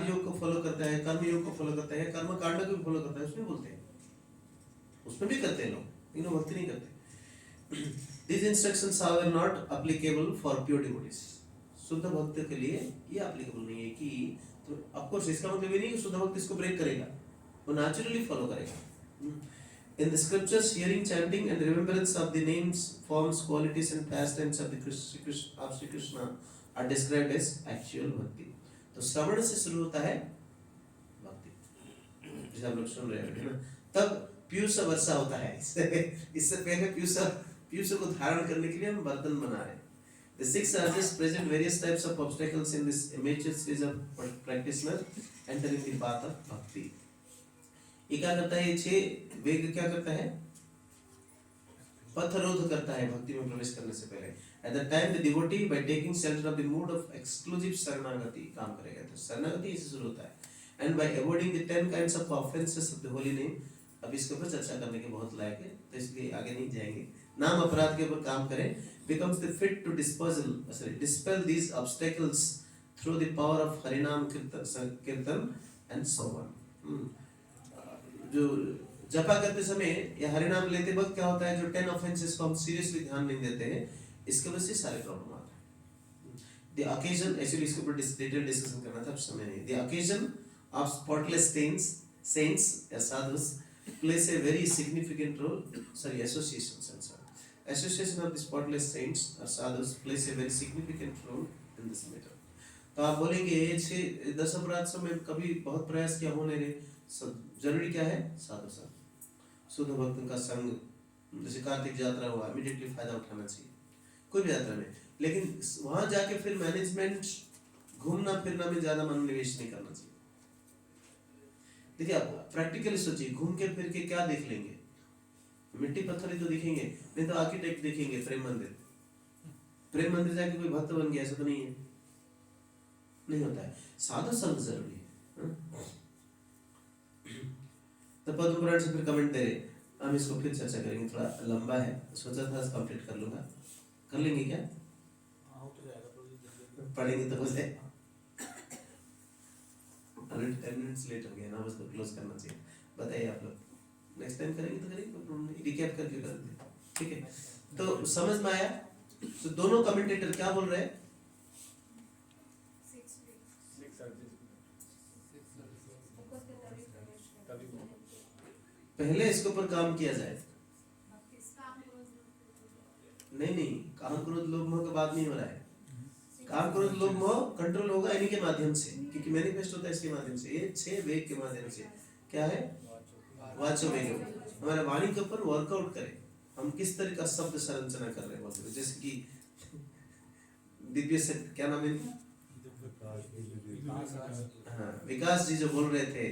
A: योग को फॉलो करता है, कर्म योग को फॉलो करता है, कर्म कांड को भी फॉलो करता है, उसमें बोलते हैं, उसमें भी करते हैं लोग, लेकिन भक्ति नहीं करते। These instructions are not applicable for pure devotees. शुद्ध भक्त के लिए ये एप्लीकेबल नहीं है कि, तो ऑफ कोर्स इसका मतलब ये नहीं कि शुद्ध भक्त इसको ब्रेक करेगा, वो नेचुरली फॉलो करेगा। In the scriptures, hearing, chanting and remembrance of the names, forms, qualities and pastimes of Sri Krishna are described as actual bhakti. तो श्रवण से शुरू होता है भक्ति, जैसे आप लोग सुन रहे हैं ना, तब पीयूष वर्षा होता है। इससे पहले पीयूष को धारण करने के लिए हम बर्तन बना रहे हैं। The 6 urges present various types of obstacles in this immature stage of practitioner entering the path of bhakti. ये क्या करता है, ये 6 वेग क्या करता है, पथरोध करता है भक्ति में प्रवेश करने से पहले। At the time the devotee by taking shelter of the mood of exclusive शरणागति काम करेगा, तो शरणागति इससे शुरू होता है। And by avoiding the 10 kinds of offenses of the holy name, अब इसके ऊपर चर्चा करने के बहुत लायक है, तो इसलिए आगे नहीं जाएंगे। नाम अपराध के ऊपर काम करें, becomes the fit to dispel these obstacles through the power of Harinam Kirtan and so on. जो जपा करते समय या हरिनाम लेते वक्त क्या होता है, जो 10 ऑफेंसेस को हम सीरियसली ध्यान नहीं देते हैं, इसके वजह से सारे प्रॉब्लम आते हैं। The occasion, एक्चुअली इसके ऊपर डिटेल डिस्कशन करना था, अब समय नहीं। The occasion of spotless saints या sadhus plays a very significant role. Association of the spotless saints or sadhus plays a very significant role in this matter. तो आप बोलेंगे ये 10 अपराध समय कभी बहुत प्रयास किया, हो नहीं रहे, जरूरी क्या है, साधु संग, शुद्ध भक्तों का संग। जैसे कार्तिक यात्रा हुआ, इमीडिएटली फायदा उठाना चाहिए कोई भी यात्रा में, लेकिन वहां जाके फिर मैनेजमेंट, घूमना फिरना में ज्यादा मनोनिवेश नहीं करना चाहिए। देखिए आप प्रैक्टिकली सोचिए, घूम के फिर के क्या देख लेंगे, मिट्टी पत्थर ही तो दिखेंगे, नहीं तो आर्किटेक्ट देखेंगे, प्रेम मंदिर जाके कोई भक्त बन गया, ऐसा तो नहीं है, नहीं होता है। साधु संग जरूरी है। तो पद्म पुराण से फिर कमेंट दे रहे, हम इसको फिर चर्चा करेंगे, थोड़ा लंबा है, सोचा था कंप्लीट कर लूंगा, कर लेंगे क्या, पढ़ेंगे तो बस है, 10 मिनट्स लेट हो गया ना, बस तो क्लोज करना चाहिए। बताइए आप लोग, नेक्स्ट टाइम करेंगे तो करेंगे, रिकैप करके करेंगे, ठीक है। तो समझ में आया, तो दोनों कमेंटेटर क्या बोल रहे हैं, पहले इसके ऊपर काम किया जाए। नहीं, काम क्रोध लोभ मोह के बाद नहीं हो रहा है। काम क्रोध लोभ मोह कंट्रोल होगा इन्हीं के माध्यम से, क्योंकि मैनिफेस्ट होता है इसके माध्यम से, ये 6 वेग के माध्यम से। क्या है, वाचो वेग, हमारे वाणी के ऊपर वर्कआउट करें, हम किस तरह का शब्द संरचना कर रहे हैं। जैसे कि दिव्य से क्या नाम है, हाँ, विकास जी जो बोल रहे थे,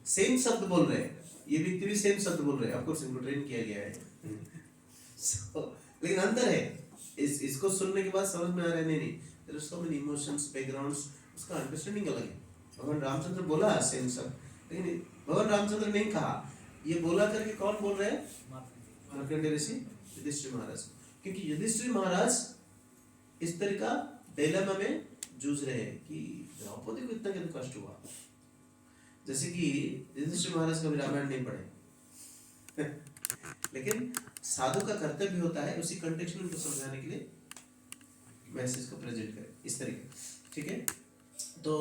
A: सेम शब्द बोल रहे हैं, ये व्यक्ति भी सेम शब्द बोल रहे हैं, ऑफ कोर्स इनको ट्रेन किया गया है। लेकिन अंतर है, इसको सुनने के बाद समझ में आ रहा है, नहीं, there are so many emotions, backgrounds, उसका अंडरस्टैंडिंग अलग है। भगवान रामचंद्र बोला सेम सब, लेकिन भगवान रामचंद्र नहीं कहा, ये बोला करके कौन बोल रहे हैं? मार्कंडेय ऋषि युधिष्ठिर महाराज, क्योंकि युधिष्ठिर महाराज इस तरह का डिलेमा में जूझ रहे हैं कि द्रौपदी को इतना कितना कष्ट हुआ। जैसे कि युधिष्ठिर महाराज कभी रामायण नहीं पढ़े लेकिन साधु का कर्तव्य होता है उसी कंटेक्स्ट में उनको समझाने के लिए मैसेज को प्रेजेंट करें इस तरीके, ठीक है। तो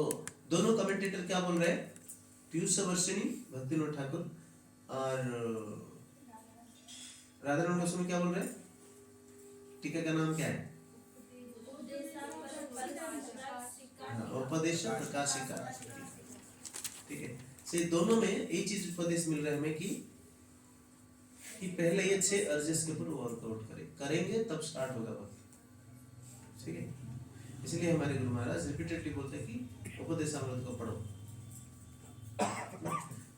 A: दोनों कमेंटेटर क्या बोल रहे हैं? पीयूष सवर्षिणी भक्तिविनोद ठाकुर और राधारमण गोस्वामी क्या बोल रहे हैं? टीका का नाम क्या है? उपदेश प्रकाशिका, ठीक है। से दोनों में एक चीज उपदेश मिल रहा है हमें कि पहले ये 6 अर्जेस के ऊपर वर्कआउट करेंगे तब स्टार्ट होगा वक्त, ठीक है। इसलिए हमारे गुरु महाराज रिपीटेडली बोलते हैं कि उपदेशामृत को पढ़ो,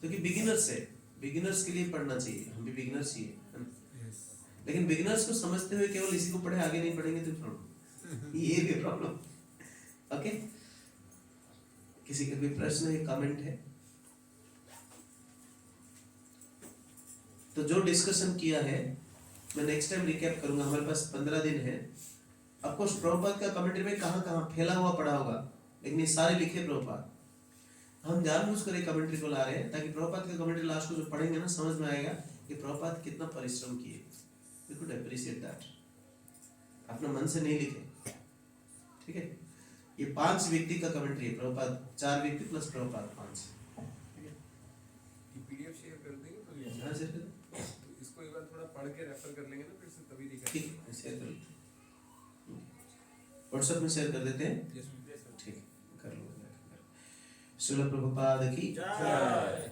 A: क्योंकि बिगिनर्स के लिए पढ़ना चाहिए, हम भी बिगिनर्स ही है, लेकिन बिगिनर्स को समझते हुए केवल इसी को पढ़े आगे नहीं पढ़ेंगे तो प्रॉब्लम, ये भी प्रॉब्लम। ओके, किसी का कोई प्रश्न है, कमेंट है? तो जो डिस्कशन किया है मैं नेक्स्ट टाइम रिकैप करूंगा। हमारे पास 15 दिन है। ऑफकोर्स प्रभुपाद का कमेंट्री में कहाँ फैला हुआ पड़ा होगा, लेकिन ये सारे लिखे प्रभुपाद। हम जानबूझकर एक कमेंट्री को ला रहे हैं ताकि प्रभुपाद का कमेंट्री लास्ट को जो पढ़ेंगे ना समझ में आएगा कि प्रभुपाद कितना परिश्रम किए। We could appreciate that. अपना मन से नहीं लिखे, ठीक है। ये 5 व्यक्ति का कमेंट्री है, प्रभुपाद 4 व्यक्ति प्लस प्रभुपाद 5, ठीक है।
G: पीडीएफ शेयर कर देंगे तो ये
A: हाँ सर,
G: तो इसको एक बार थोड़ा पढ़ के रेफर कर लेंगे ना, फिर से तभी दिखाएंगे।
A: ठीक है, शेयर कर लेते हैं, व्हाट्सएप में शेयर कर देते हैं,
G: यस
A: ठीक है, कर लो। श्रील प्रभुपाद की जय।